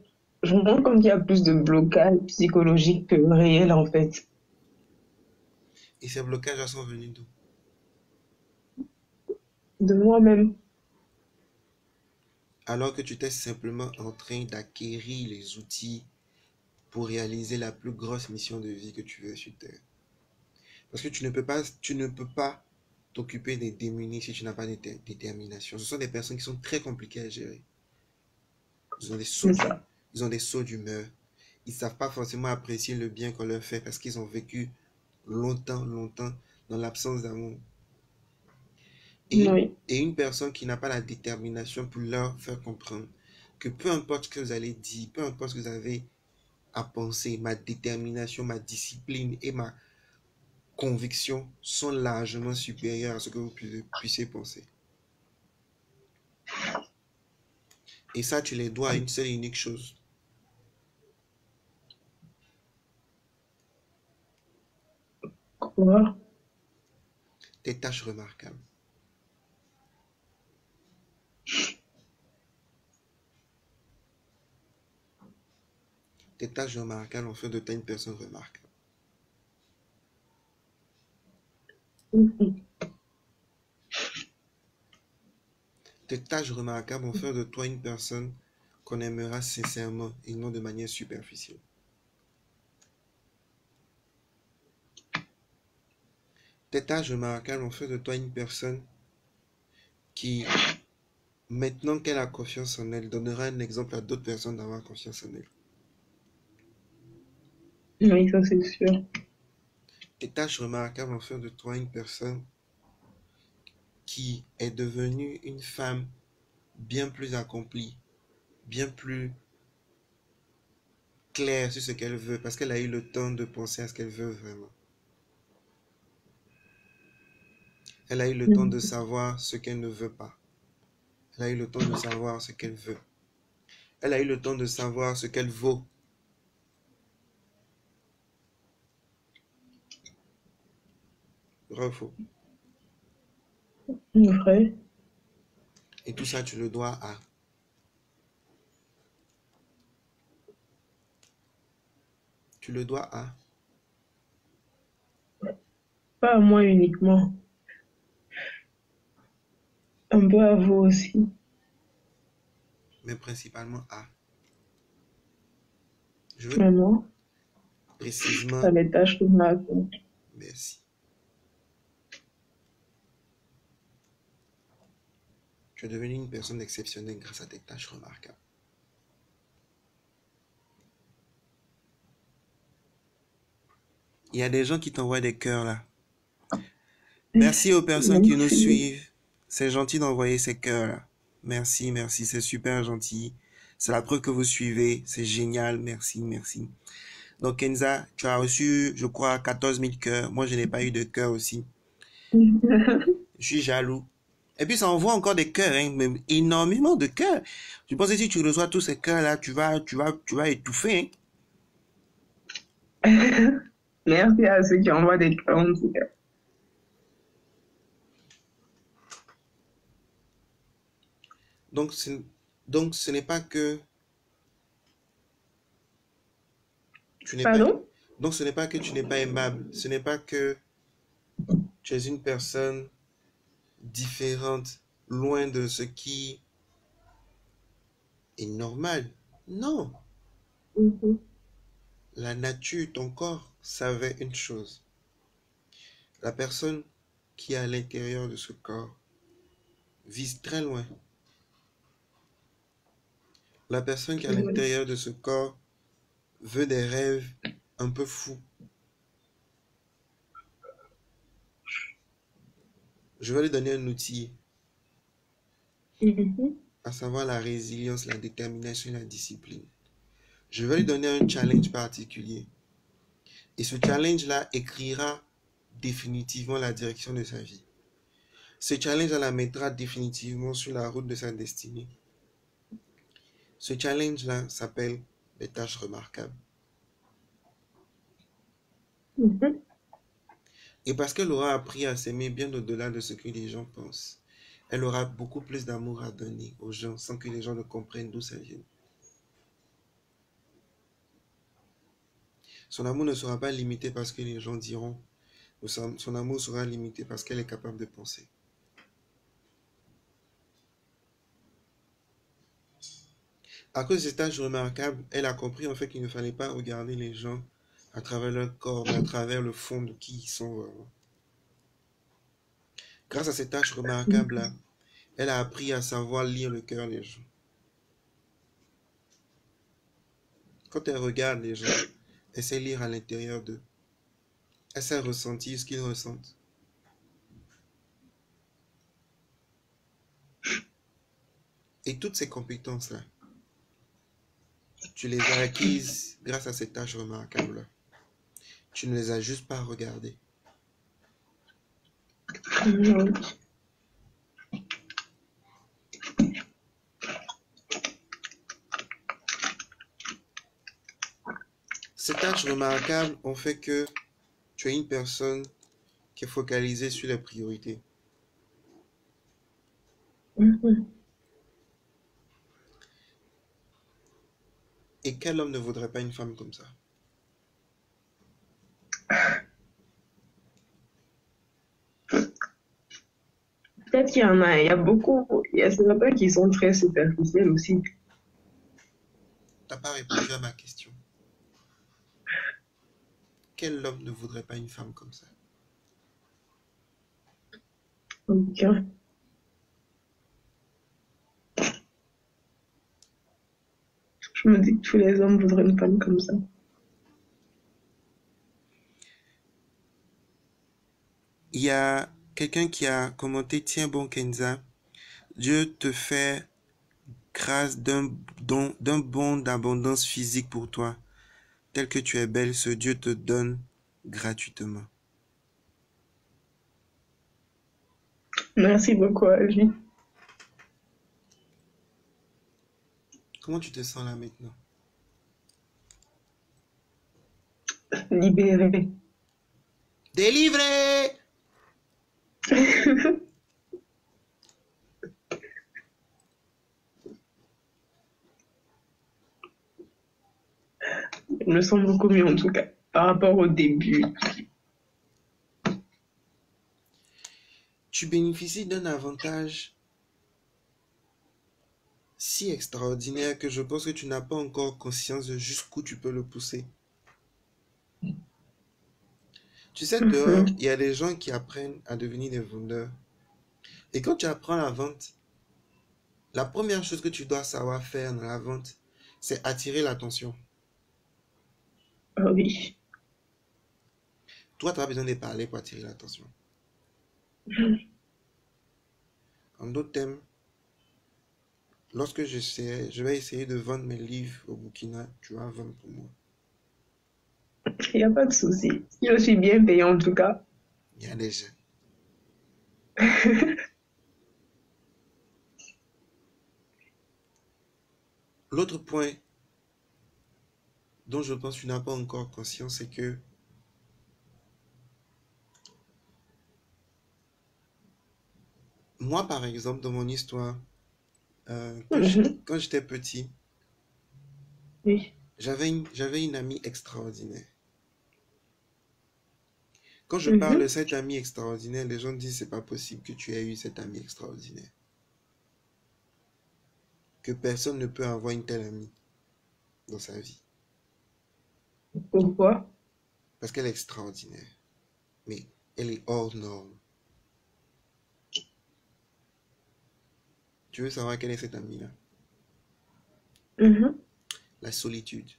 je me rends compte qu'il y a plus de blocage psychologique que réel, en fait. Et ces blocages sont venus d'où? De moi-même. Alors que tu étais simplement en train d'acquérir les outils pour réaliser la plus grosse mission de vie que tu veux sur Terre. Parce que tu ne peux pas t'occuper des démunis si tu n'as pas de détermination. Ce sont des personnes qui sont très compliquées à gérer. Ils ont des sauts C'est ça. ils ont des sauts d'humeur. Ils ne savent pas forcément apprécier le bien qu'on leur fait parce qu'ils ont vécu longtemps, longtemps dans l'absence d'amour. Oui. Et une personne qui n'a pas la détermination pour leur faire comprendre que peu importe ce que vous allez dire, peu importe ce que vous avez à penser, ma détermination, ma discipline et ma conviction sont largement supérieures à ce que vous puissiez penser. Et ça, tu les dois à une seule et unique chose. Quoi? Tes tâches remarquables. Tes tâches remarquables ont fait de toi une personne remarquable. Mhm. Tes tâches remarquables ont fait de toi une personne qu'on aimera sincèrement et non de manière superficielle. Tes tâches remarquables ont fait de toi une personne qui, maintenant qu'elle a confiance en elle, donnera un exemple à d'autres personnes d'avoir confiance en elle. Oui, ça c'est sûr. Tes tâches remarquables ont fait de toi une personne qui est devenue une femme bien plus accomplie, bien plus claire sur ce qu'elle veut, parce qu'elle a eu le temps de penser à ce qu'elle veut vraiment. Elle a eu le temps de Mhm. savoir ce qu'elle ne veut pas. Elle a eu le temps de savoir ce qu'elle veut. Elle a eu le temps de savoir ce qu'elle vaut. Vrai ou faux? Vrai. Et tout ça, tu le dois à. Tu le dois à. Pas à moi uniquement. Un peu à vous aussi. Mais principalement à. Je veux Vraiment. précisément. Ça les tâches que je m'accomple. Merci. Tu es devenu une personne exceptionnelle grâce à tes tâches remarquables. Il y a des gens qui t'envoient des cœurs là. Merci aux personnes qui nous Merci. suivent. C'est gentil d'envoyer ces cœurs là. Merci, merci, c'est super gentil. C'est la preuve que vous suivez. C'est génial. Merci, merci. Donc Kenza, tu as reçu, je crois, 14 000 cœurs. Moi, je n'ai pas eu de cœur aussi. Je suis jaloux. Et puis ça envoie encore des cœurs, hein, même énormément de cœurs. Je pense que si tu reçois tous ces cœurs-là, tu vas étouffer. Merci à ceux qui envoient des cœurs, en tout cas. Donc, donc ce n'est pas que tu n'es pas, Pardon? donc ce n'est pas que tu n'es pas aimable. Ce n'est pas que tu es une personne différente, loin de ce qui est normal. Non, Mhm. la nature, ton corps savait une chose. La personne qui est à l'intérieur de ce corps vise très loin. La personne qui est à Oui. l'intérieur de ce corps veut des rêves un peu fous. Je vais lui donner un outil, Mhm. à savoir la résilience, la détermination et la discipline. Je vais lui donner un challenge particulier. Et ce challenge-là écrira définitivement la direction de sa vie. Ce challenge-là la mettra définitivement sur la route de sa destinée. Ce challenge-là s'appelle les tâches remarquables. Mhm. Et parce qu'elle aura appris à s'aimer bien au-delà de ce que les gens pensent, elle aura beaucoup plus d'amour à donner aux gens sans que les gens ne comprennent d'où ça vient. Son amour ne sera pas limité parce que les gens diront. Son amour sera limité parce qu'elle est capable de penser. À cause de cet âge remarquable, elle a compris en fait qu'il ne fallait pas regarder les gens à travers leur corps, mais à travers le fond de qui ils sont vraiment. Grâce à cet âge remarquable-là, elle a appris à savoir lire le cœur des gens. Quand elle regarde les gens, elle sait lire à l'intérieur d'eux. Elle sait ressentir ce qu'ils ressentent. Et toutes ces compétences-là, tu les as acquises grâce à cet âge remarquable-là. Tu ne les as juste pas regardées. Mhm. Ces tâches remarquables ont fait que tu es une personne qui est focalisée sur les priorités. Mhm. Et quel homme ne voudrait pas une femme comme ça? Peut-être qu'il y en a, il y a beaucoup, il y a certains qui sont très superficiels aussi. T'as pas répondu à ma question. Quel homme ne voudrait pas une femme comme ça? Donc, je me dis que tous les hommes voudraient une femme comme ça. Il y a quelqu'un qui a commenté, tiens bon Kenza, Dieu te fait grâce d'un bon d'abondance physique pour toi. Tel que tu es belle, ce Dieu te donne gratuitement. Merci beaucoup à lui. Comment tu te sens là maintenant? Libéré. Délivré! Je me sens beaucoup mieux en tout cas par rapport au début. Tu bénéficies d'un avantage si extraordinaire que je pense que tu n'as pas encore conscience de jusqu'où tu peux le pousser. Tu sais, dehors, Mhm. il y a des gens qui apprennent à devenir des vendeurs. Et quand tu apprends la vente, la première chose que tu dois savoir faire dans la vente, c'est attirer l'attention. Ah oui. Toi, tu as besoin de parler pour attirer l'attention. En d'autres termes, lorsque je vais essayer de vendre mes livres au Burkina, tu vas vendre pour moi. Il n'y a pas de souci. Je suis bien payée en tout cas. Il y a des gens. L'autre point dont je pense que tu n'as pas encore conscience, c'est que moi, par exemple, dans mon histoire, Mhm. quand j'étais petit, Oui. j'avais une amie extraordinaire. Quand je parle de Mhm. cette amie extraordinaire, les gens disent c'est pas possible que tu aies eu cette amie extraordinaire. Que personne ne peut avoir une telle amie dans sa vie. Pourquoi? Parce qu'elle est extraordinaire. Mais elle est hors norme. Tu veux savoir quelle est cette amie-là? Mhm. La solitude.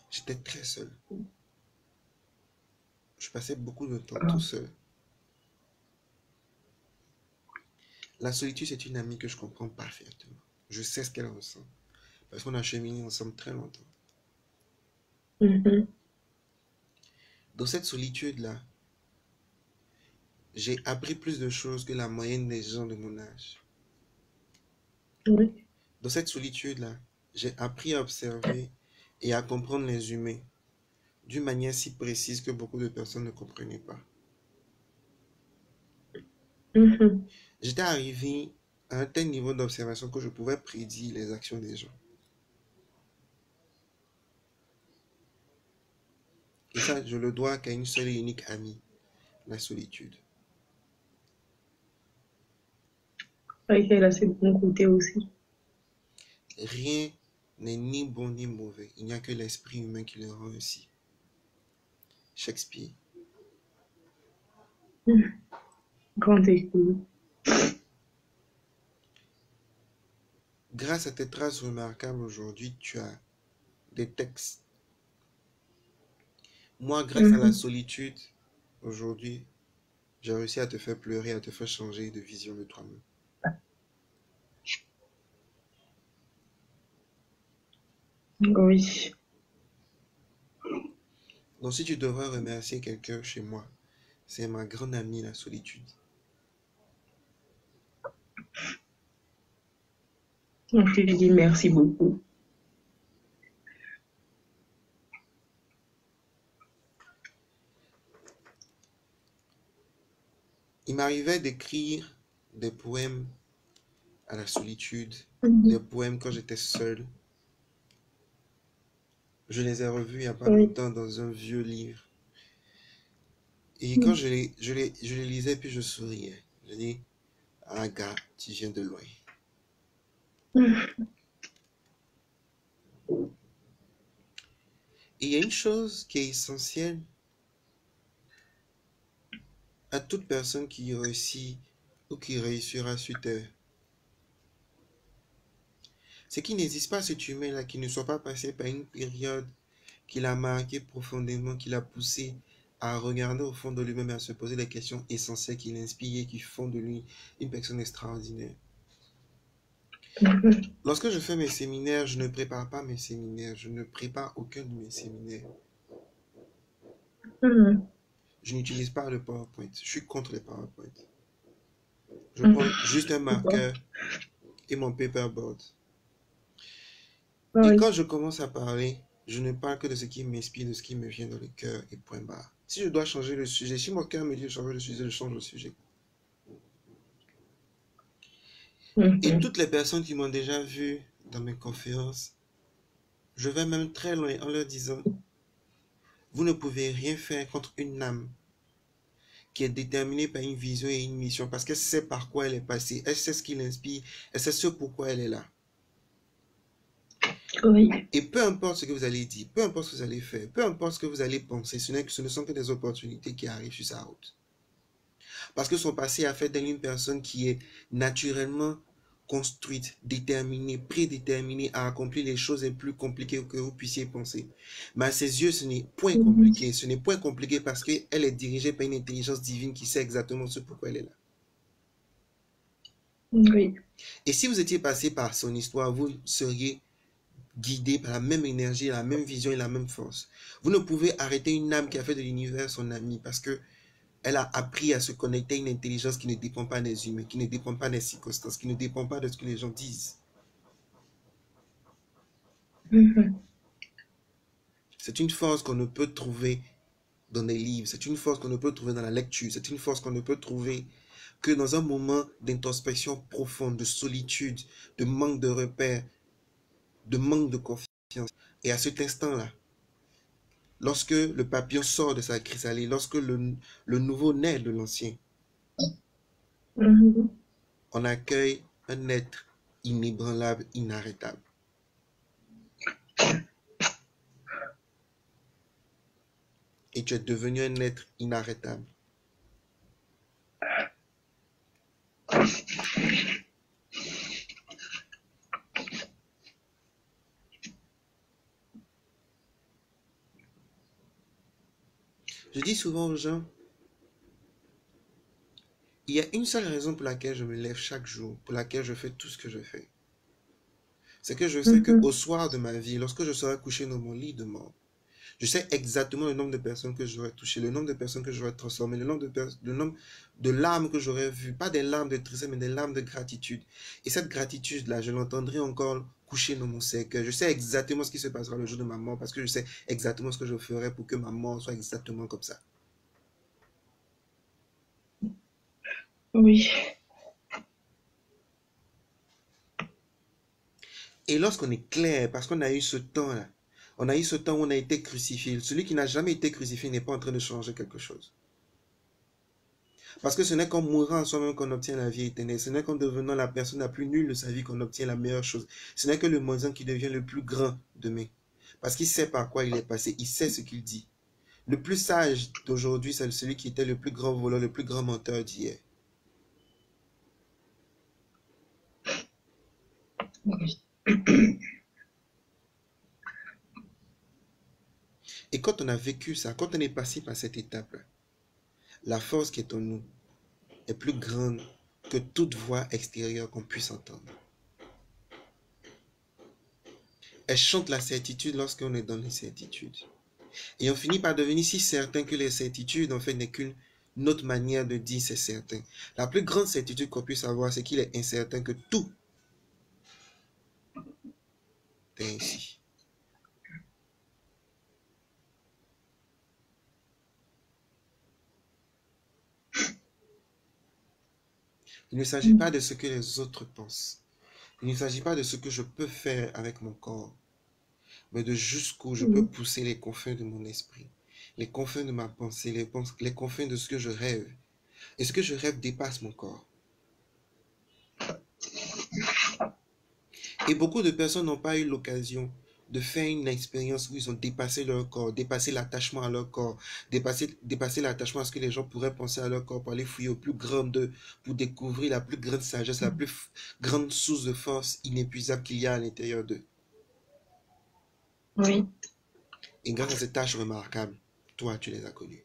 J'étais très seul. Je passais beaucoup de temps tout Ah. seul. La solitude, c'est une amie que je comprends parfaitement. Je sais ce qu'elle ressent. Parce qu'on a cheminé ensemble très longtemps. Mhm. Dans cette solitude-là, j'ai appris plus de choses que la moyenne des gens de mon âge. Oui. Dans cette solitude-là, j'ai appris à observer et à comprendre les humains d'une manière si précise que beaucoup de personnes ne comprenaient pas. J'étais arrivé à un tel niveau d'observation que je pouvais prédire les actions des gens. Et ça, je le dois qu'à une seule et unique amie, la solitude. Oui, elle a ses bons côtés aussi. Rien n'est ni bon ni mauvais. Il n'y a que l'esprit humain qui le rend ainsi. Shakespeare. Grand écoute. Grâce à tes traces remarquables aujourd'hui, tu as des textes. Moi, grâce à la solitude, aujourd'hui, j'ai réussi à te faire pleurer, à te faire changer de vision de toi-même. Oui. Donc, si tu devrais remercier quelqu'un chez moi, c'est ma grande amie, la solitude. Je te dis merci beaucoup. Il m'arrivait d'écrire des poèmes à la solitude, des poèmes quand j'étais seul. Je les ai revus il n'y a pas longtemps dans un vieux livre. Et quand je les lisais, puis je souriais. Je dis, ah gars, tu viens de loin. Et il y a une chose qui est essentielle à toute personne qui réussit ou qui réussira sur Terre. C'est qu'il n'existe pas cet humain-là qui ne soit pas passé par une période qui l'a marqué profondément, qui l'a poussé à regarder au fond de lui-même et à se poser des questions essentielles qui l'inspirent et qui font de lui une personne extraordinaire. Lorsque je fais mes séminaires, je ne prépare pas mes séminaires. Je ne prépare aucun de mes séminaires. Je n'utilise pas le PowerPoint. Je suis contre les PowerPoint. Je prends juste un marqueur et mon paperboard. Et quand je commence à parler, je ne parle que de ce qui m'inspire, de ce qui me vient dans le cœur et point barre. Si je dois changer le sujet, si mon cœur me dit de changer le sujet, je change le sujet. Et toutes les personnes qui m'ont déjà vu dans mes conférences, je vais même très loin en leur disant, vous ne pouvez rien faire contre une âme qui est déterminée par une vision et une mission parce qu'elle sait par quoi elle est passée, elle sait ce qui l'inspire, elle sait ce pourquoi elle est là. Oui. Et peu importe ce que vous allez dire, peu importe ce que vous allez faire, peu importe ce que vous allez penser, ce ne sont que des opportunités qui arrivent sur sa route. Parce que son passé a fait d'elle une personne qui est naturellement construite, déterminée, prédéterminée à accomplir les choses les plus compliquées que vous puissiez penser. Mais à ses yeux, ce n'est point compliqué. Ce n'est point compliqué parce qu'elle est dirigée par une intelligence divine qui sait exactement ce pourquoi elle est là. Oui. Et si vous étiez passé par son histoire, vous seriez guidé par la même énergie, la même vision et la même force. Vous ne pouvez arrêter une âme qui a fait de l'univers son ami parce que elle a appris à se connecter à une intelligence qui ne dépend pas des humains, qui ne dépend pas des circonstances, qui ne dépend pas de ce que les gens disent. C'est une force qu'on ne peut trouver dans les livres, c'est une force qu'on ne peut trouver dans la lecture, c'est une force qu'on ne peut trouver que dans un moment d'introspection profonde, de solitude, de manque de repères, de manque de confiance. Et à cet instant-là, lorsque le papillon sort de sa chrysalide, lorsque le nouveau naît de l'ancien, on accueille un être inébranlable, inarrêtable. Et tu es devenu un être inarrêtable. Je dis souvent aux gens, il y a une seule raison pour laquelle je me lève chaque jour, pour laquelle je fais tout ce que je fais. C'est que je sais qu'au soir de ma vie, lorsque je serai couché dans mon lit de mort, je sais exactement le nombre de personnes que j'aurais touché, le nombre de personnes que j'aurais transformé, le nombre de larmes que j'aurais vues, pas des larmes de tristesse, mais des larmes de gratitude. Et cette gratitude-là, je l'entendrai encore couché dans mon cercueil. Je sais exactement ce qui se passera le jour de ma mort parce que je sais exactement ce que je ferai pour que ma mort soit exactement comme ça. Oui. Et lorsqu'on est clair, parce qu'on a eu ce temps-là, on a eu ce temps où on a été crucifié, celui qui n'a jamais été crucifié n'est pas en train de changer quelque chose. Parce que ce n'est qu'en mourant en soi-même qu'on obtient la vie éternelle. Ce n'est qu'en devenant la personne la plus nulle de sa vie qu'on obtient la meilleure chose. Ce n'est que le moisin qui devient le plus grand demain. Parce qu'il sait par quoi il est passé, il sait ce qu'il dit. Le plus sage d'aujourd'hui, c'est celui qui était le plus grand voleur, le plus grand menteur d'hier. Oui. Et quand on a vécu ça, quand on est passé par cette étape-là, la force qui est en nous est plus grande que toute voix extérieure qu'on puisse entendre. Elle chante la certitude lorsqu'on est dans l'incertitude. Et on finit par devenir si certain que les certitudes, en fait, n'est qu'une autre manière de dire c'est certain. La plus grande certitude qu'on puisse avoir, c'est qu'il est incertain que tout est ainsi. Il ne s'agit pas de ce que les autres pensent. Il ne s'agit pas de ce que je peux faire avec mon corps, mais de jusqu'où je peux pousser les confins de mon esprit, les confins de ma pensée, les confins de ce que je rêve. Et ce que je rêve dépasse mon corps. Et beaucoup de personnes n'ont pas eu l'occasion de faire une expérience où ils ont dépassé leur corps, dépassé l'attachement à leur corps, dépassé l'attachement à ce que les gens pourraient penser à leur corps pour aller fouiller au plus grand d'eux, pour découvrir la plus grande sagesse, la plus grande source de force inépuisable qu'il y a à l'intérieur d'eux. Oui. Et grâce à ces tâches remarquables, toi, tu les as connues.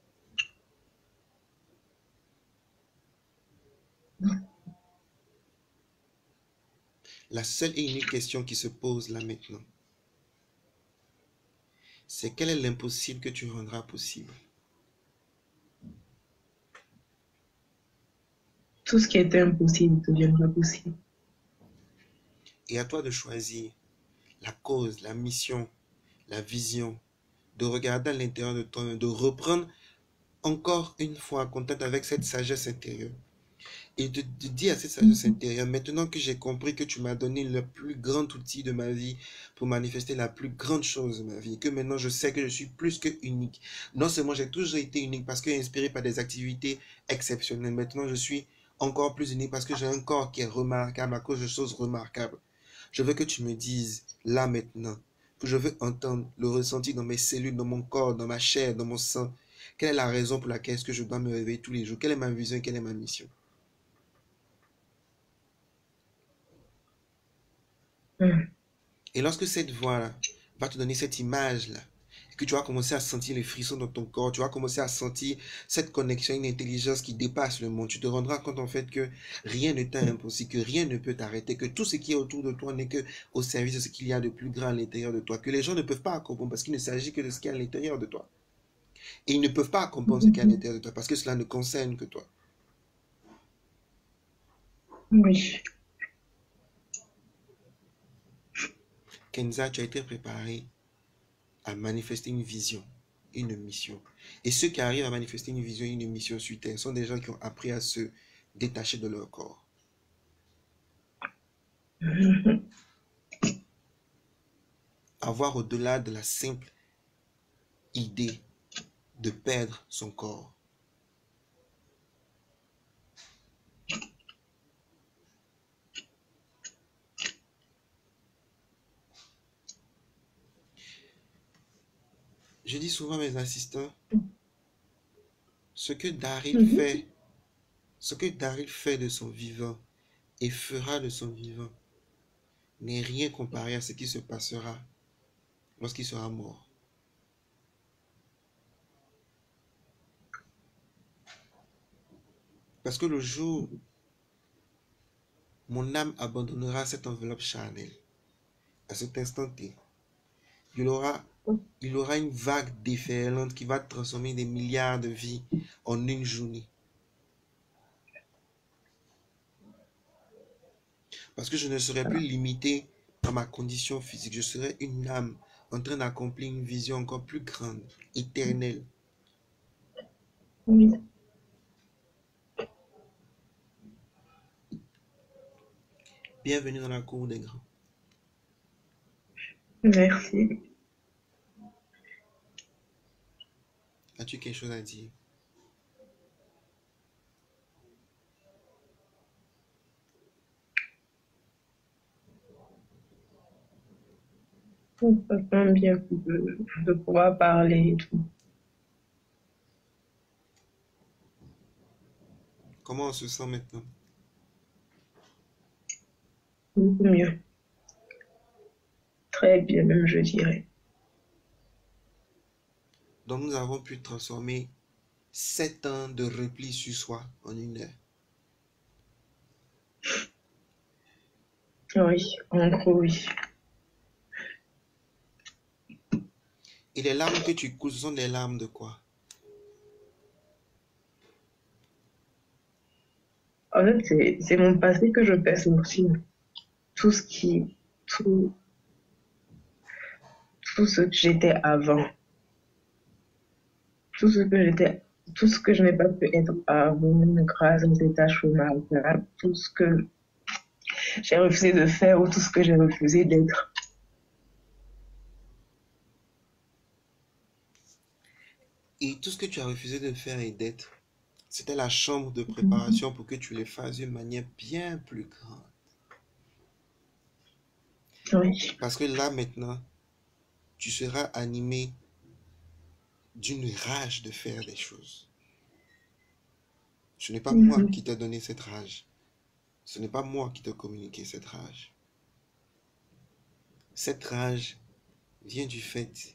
La seule et unique question qui se pose là maintenant, c'est quel est l'impossible que tu rendras possible? Tout ce qui était impossible deviendra possible. Et à toi de choisir la cause, la mission, la vision, de regarder à l'intérieur de toi, de reprendre encore une fois contact avec cette sagesse intérieure. Et de dire à cette sagesse intérieure, maintenant que j'ai compris que tu m'as donné le plus grand outil de ma vie pour manifester la plus grande chose de ma vie, que maintenant je sais que je suis plus que unique. Non seulement j'ai toujours été unique parce que inspiré par des activités exceptionnelles, maintenant je suis encore plus unique parce que j'ai un corps qui est remarquable à cause de choses remarquables. Je veux que tu me dises, là maintenant, que je veux entendre le ressenti dans mes cellules, dans mon corps, dans ma chair, dans mon sang. Quelle est la raison pour laquelle est-ce que je dois me réveiller tous les jours? Quelle est ma vision? Quelle est ma mission? Et lorsque cette voix-là va te donner cette image-là, et que tu vas commencer à sentir les frissons dans ton corps, tu vas commencer à sentir cette connexion, une intelligence qui dépasse le monde, tu te rendras compte en fait que rien ne t'est impossible, que rien ne peut t'arrêter, que tout ce qui est autour de toi n'est que au service de ce qu'il y a de plus grand à l'intérieur de toi, que les gens ne peuvent pas comprendre parce qu'il ne s'agit que de ce qui est à l'intérieur de toi. Et ils ne peuvent pas comprendre ce qui est à l'intérieur de toi parce que cela ne concerne que toi. Oui. Kenza, tu as été préparé à manifester une vision, une mission. Et ceux qui arrivent à manifester une vision, une mission sur terre sont des gens qui ont appris à se détacher de leur corps. À voir au-delà de la simple idée de perdre son corps. Je dis souvent à mes assistants, ce que Daryl fait de son vivant et fera de son vivant n'est rien comparé à ce qui se passera lorsqu'il sera mort. Parce que le jour où mon âme abandonnera cette enveloppe charnelle, à cet instant T, il aura une vague déferlante qui va transformer des milliards de vies en une journée. Parce que je ne serai plus limité dans ma condition physique, je serai une âme en train d'accomplir une vision encore plus grande, éternelle. Oui, Bienvenue dans la cour des grands. merci. As-tu quelque chose à dire? Ça fait bien de pouvoir parler et tout. Comment on se sent maintenant? Beaucoup mieux. Très bien, même, je dirais. Donc nous avons pu transformer 7 ans de repli sur soi en 1 heure. Oui, en gros, oui. Et les larmes que tu coules, ce sont des larmes de quoi? En fait, c'est mon passé que je fais sortir. Tout ce qui, tout, tout ce que j'étais avant. Tout ce que j'étais, tout ce que je n'ai pas pu être avant grâce à ces tâches remarquables. Tout ce que j'ai refusé de faire ou tout ce que j'ai refusé d'être. Et tout ce que tu as refusé de faire et d'être, c'était la chambre de préparation pour que tu les fasses d'une manière bien plus grande. Oui. Parce que là maintenant, tu seras animé d'une rage de faire des choses. Ce n'est pas moi qui t'ai donné cette rage. Ce n'est pas moi qui t'ai communiqué cette rage. Cette rage vient du fait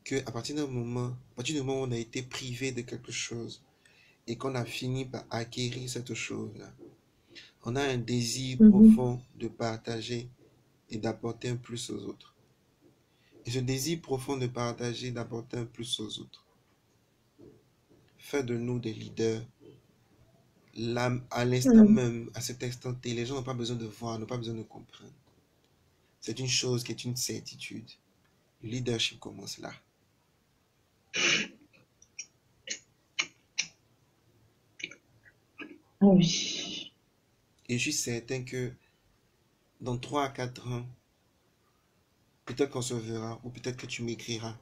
que à partir du moment où on a été privé de quelque chose et qu'on a fini par acquérir cette chose-là, on a un désir profond de partager et d'apporter un plus aux autres. Et ce désir profond de partager, d'apporter un plus aux autres, fait de nous des leaders. Là, à l'instant même, à cet instant T, les gens n'ont pas besoin de voir, n'ont pas besoin de comprendre. C'est une chose qui est une certitude. Le leadership commence là. Oui. Et je suis certain que dans 3 à 4 ans, peut-être qu'on se verra, ou peut-être que tu m'écriras.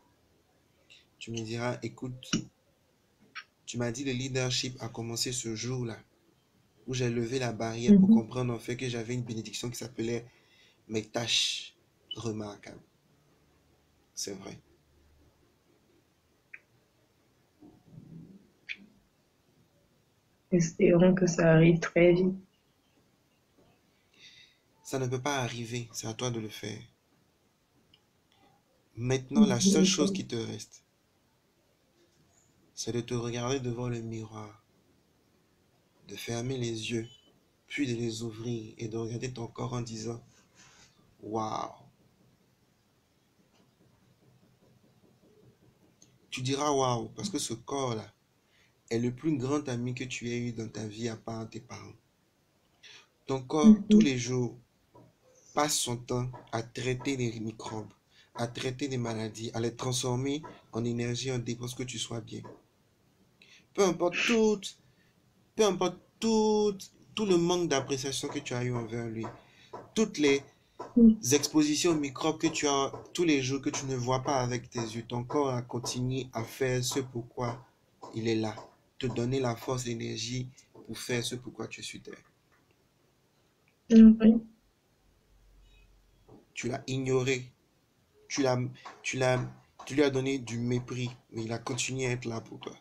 Tu me diras, écoute, tu m'as dit le leadership a commencé ce jour-là, où j'ai levé la barrière pour comprendre en fait que j'avais une bénédiction qui s'appelait mes tâches remarquables. C'est vrai. Espérons que ça arrive très vite. Ça ne peut pas arriver, c'est à toi de le faire. Maintenant, la seule chose qui te reste, c'est de te regarder devant le miroir, de fermer les yeux, puis de les ouvrir et de regarder ton corps en disant, waouh. Tu diras waouh, parce que ce corps-là est le plus grand ami que tu aies eu dans ta vie à part tes parents. Ton corps, tous les jours, passe son temps à traiter les microbes, à traiter les maladies, à les transformer en énergie en dépense que tu sois bien. Peu importe peu importe tout le manque d'appréciation que tu as eu envers lui, toutes les expositions aux microbes que tu as tous les jours que tu ne vois pas avec tes yeux, ton corps a continué à faire ce pourquoi il est là, te donner la force, l'énergie pour faire ce pourquoi tu es sur terre. Oui. Tu l'as ignoré, tu l'as, tu l'as, tu lui as donné du mépris, mais il a continué à être là pour toi.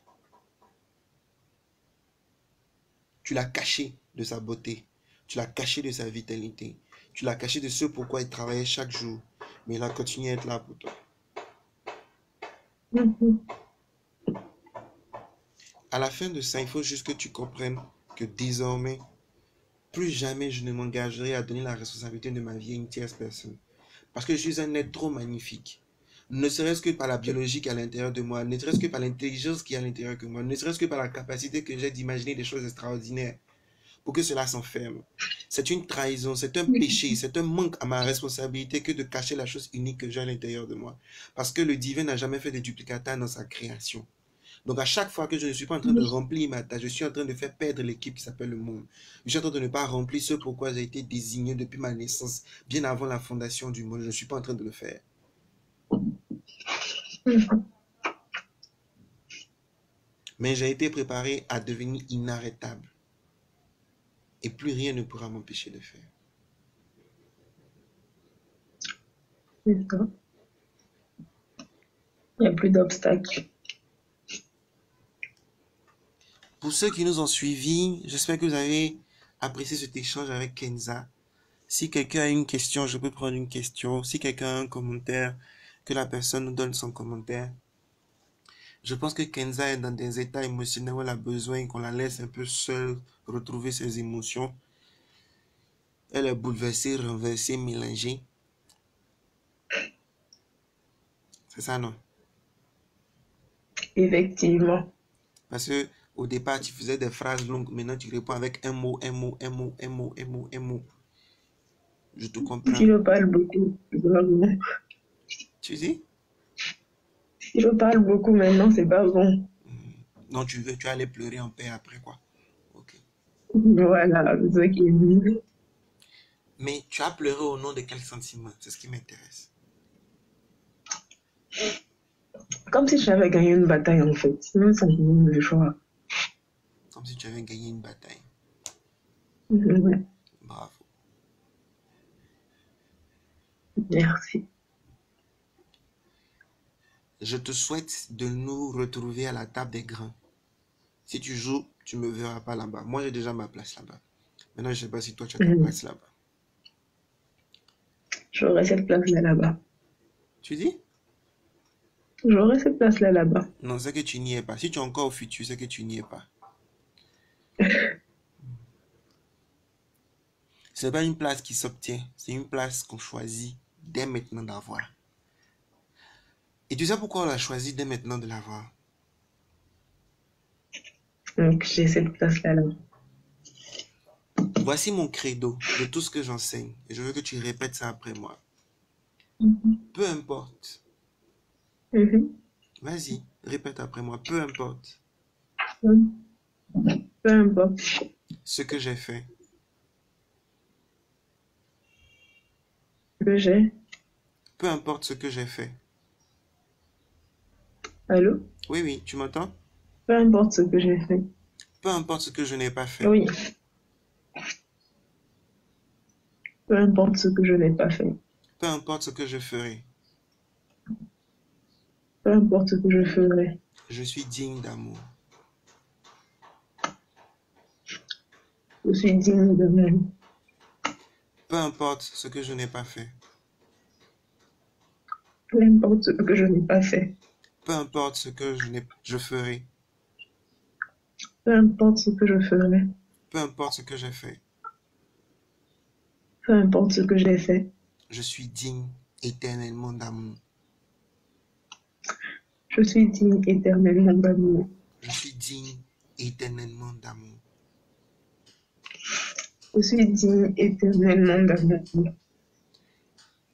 Tu l'as caché de sa beauté, tu l'as caché de sa vitalité, tu l'as caché de ce pourquoi il travaillait chaque jour, mais il a continué à être là pour toi. À la fin de ça, il faut juste que tu comprennes que désormais, plus jamais je ne m'engagerai à donner la responsabilité de ma vie à une tierce personne. Parce que je suis un être trop magnifique. Ne serait-ce que par la biologie qui est à l'intérieur de moi, ne serait-ce que par l'intelligence qui est à l'intérieur de moi, ne serait-ce que par la capacité que j'ai d'imaginer des choses extraordinaires. pour que cela s'enferme. C'est une trahison, c'est un péché, c'est un manque à ma responsabilité que de cacher la chose unique que j'ai à l'intérieur de moi. Parce que le divin n'a jamais fait de duplicata dans sa création. Donc à chaque fois que je ne suis pas en train de remplir ma tâche, je suis en train de faire perdre l'équipe qui s'appelle le monde. Je suis en train de ne pas remplir ce pourquoi j'ai été désigné depuis ma naissance, bien avant la fondation du monde. Je ne suis pas en train de le faire. Mais j'ai été préparé à devenir inarrêtable. Et plus rien ne pourra m'empêcher de faire. C'est ça. Il n'y a plus d'obstacles. Pour ceux qui nous ont suivis, j'espère que vous avez apprécié cet échange avec Kenza. Si quelqu'un a une question, je peux prendre une question. Si quelqu'un a un commentaire, que la personne nous donne son commentaire. Je pense que Kenza est dans des états émotionnels où elle a besoin qu'on la laisse un peu seule retrouver ses émotions. Elle est bouleversée, renversée, mélangée. C'est ça, non? Effectivement. Parce que au départ, tu faisais des phrases longues. Maintenant, tu réponds avec un mot, un mot, un mot, un mot, un mot, un mot. Je te comprends. Si je parle beaucoup, Tu dis? si je parle beaucoup maintenant, c'est pas bon. Non, tu veux, tu allais pleurer en paix après quoi? Ok. Voilà, c'est ça qui est dit. Mais tu as pleuré au nom de quel sentiment? C'est ce qui m'intéresse. Comme si j'avais gagné une bataille en fait. C'est un sentiment de joie. Comme si tu avais gagné une bataille. Ouais. Bravo. Merci. Je te souhaite de nous retrouver à la table des grands. Si tu joues, tu ne me verras pas là-bas. Moi, j'ai déjà ma place là-bas. Maintenant, je ne sais pas si toi, tu as ta place là-bas. J'aurai cette place-là là-bas. Tu dis? J'aurai cette place-là là-bas. Non, c'est que tu n'y es pas. Si tu es encore au futur, c'est que tu n'y es pas. Ce n'est pas une place qui s'obtient. C'est une place qu'on choisit dès maintenant d'avoir. Et tu sais pourquoi on a choisi dès maintenant de l'avoir? Donc j'ai cette place-là là. Voici mon credo de tout ce que j'enseigne. Et je veux que tu répètes ça après moi. Peu importe. Vas-y, répète après moi. Peu importe Peu importe ce que j'ai fait. ce que j'ai. Peu importe ce que j'ai fait. Allô? Oui, oui, tu m'entends? Peu importe ce que j'ai fait. Peu importe ce que je n'ai pas fait. Oui. Peu importe ce que je n'ai pas fait. Peu importe ce que je ferai. Peu importe ce que je ferai. Je suis digne d'amour. Je suis digne de même. Peu importe ce que je n'ai pas fait. Peu importe ce que je n'ai pas fait. Peu importe ce que je ferai. Peu importe ce que je ferai. Peu importe ce que j'ai fait. Peu importe ce que j'ai fait. Je suis digne éternellement d'amour. Je suis digne éternellement d'amour. Je suis digne éternellement d'amour. Je suis digne éternellement d'amour.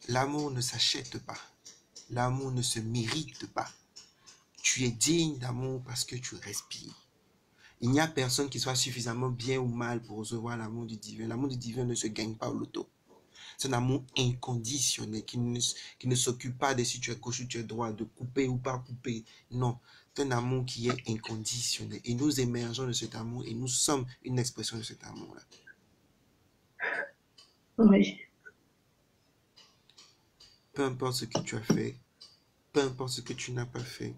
L'amour ne s'achète pas. L'amour ne se mérite pas. Tu es digne d'amour parce que tu respires. Il n'y a personne qui soit suffisamment bien ou mal pour recevoir l'amour du divin. L'amour du divin ne se gagne pas au loto. C'est un amour inconditionnel qui ne s'occupe pas de si tu es gauche ou tu es droit, de couper ou pas couper. Non, c'est un amour qui est inconditionnel. Et nous émergeons de cet amour et nous sommes une expression de cet amour-là. Oui. Peu importe ce que tu as fait, peu importe ce que tu n'as pas fait,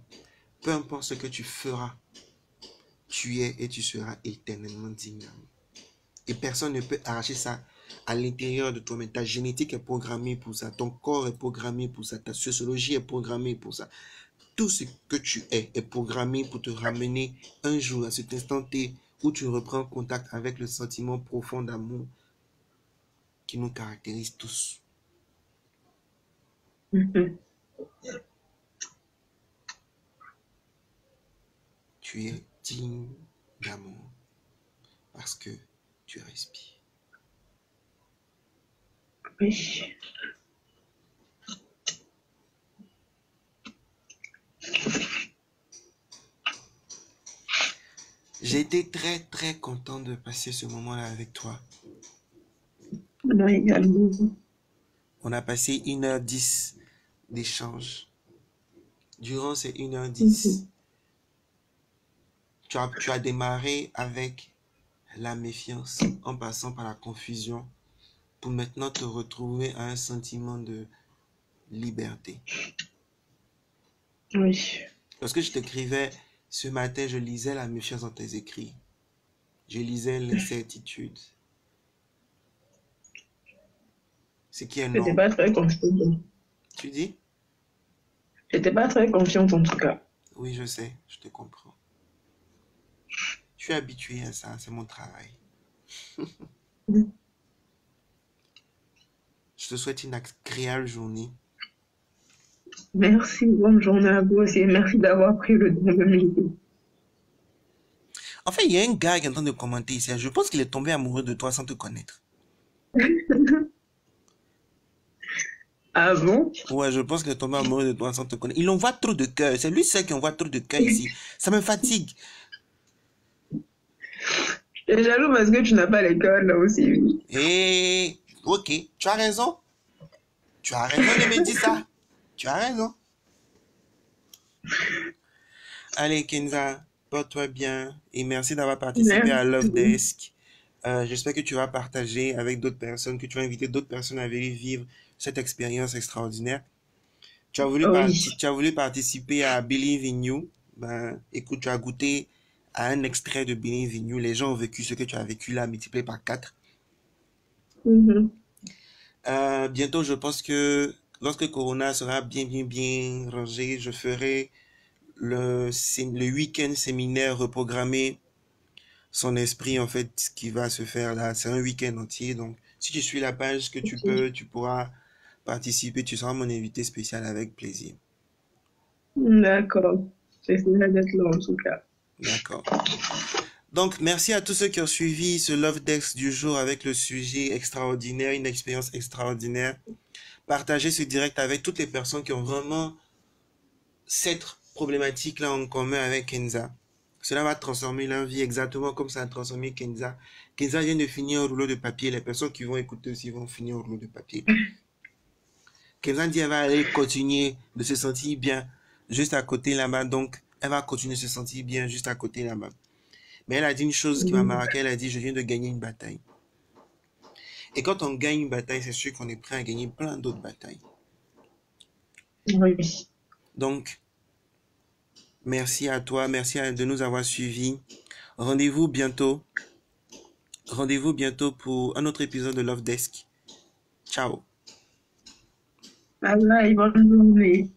peu importe ce que tu feras, tu es et tu seras éternellement digne d'amour. Et personne ne peut arracher ça à l'intérieur de toi-même. Ta génétique est programmée pour ça, ton corps est programmé pour ça, ta sociologie est programmée pour ça. Tout ce que tu es programmé pour te ramener un jour à cet instant T où tu reprends contact avec le sentiment profond d'amour qui nous caractérise tous. Tu es digne d'amour parce que Tu respires. Oui. J'ai été très, très content de passer ce moment-là avec toi. Moi également. On a passé 1h10 d'échange. Durant ces 1h10, Mhm. tu as démarré avec la méfiance en passant par la confusion pour maintenant te retrouver à un sentiment de liberté. Oui. Lorsque je t'écrivais ce matin, je lisais la méfiance dans tes écrits. Je lisais l'incertitude. Ce qui est J'étais normal. pas très confiante. Tu dis? J'étais pas très confiante en tout cas. Oui, je sais, je te comprends. Je suis habitué à ça, c'est mon travail. Je te souhaite une agréable journée. Merci, bonne journée à vous aussi. Merci d'avoir pris le temps de m'aider. En fait, il y a un gars qui est en train de commenter ici. Je pense qu'il est tombé amoureux de toi sans te connaître. Ah bon? Ouais, je pense qu'il est tombé amoureux de toi sans te connaître. Il envoie trop de cœurs. C'est lui seul qui envoie trop de cœurs ici. Ça me fatigue. T'es jaloux parce que tu n'as pas l'école là aussi. Oui. Et ok, tu as raison. Tu as raison de me dire ça. Tu as raison. Allez, Kenza, porte-toi bien et merci d'avoir participé à Love Merci. Desk. J'espère que tu vas partager avec d'autres personnes, que tu vas inviter d'autres personnes à venir vivre cette expérience extraordinaire. Oui. Tu as voulu participer à Believe in You. Ben, écoute, tu as goûté à un extrait de Believe in You. Les gens ont vécu ce que tu as vécu là, multiplié par 4. Mhm. Bientôt, je pense que lorsque Corona sera bien rangé, je ferai le week-end séminaire reprogrammé son esprit, en fait, ce qui va se faire là. C'est un week-end entier. Donc, si tu suis la page que Ok. tu pourras participer. Tu seras mon invité spécial avec plaisir. D'accord. J'essaierai d'être là en tout cas. D'accord. Donc, merci à tous ceux qui ont suivi ce Love Desk du jour avec le sujet extraordinaire, une expérience extraordinaire. Partagez ce direct avec toutes les personnes qui ont vraiment cette problématique-là en commun avec Kenza. Cela va transformer leur vie exactement comme ça a transformé Kenza. Kenza vient de finir au rouleau de papier. Les personnes qui vont écouter aussi vont finir au rouleau de papier. Kenza dit qu'elle va aller continuer de se sentir bien juste à côté là-bas. Donc, elle va continuer de se sentir bien juste à côté là-bas. Mais elle a dit une chose qui m'a Mhm. marqué. Elle a dit, je viens de gagner une bataille. Et quand on gagne une bataille, c'est sûr qu'on est prêt à gagner plein d'autres batailles. Oui. Donc, merci à toi. Merci de nous avoir suivis. Rendez-vous bientôt. Rendez-vous bientôt pour un autre épisode de Love Desk. Ciao. Bye bye, bonne journée.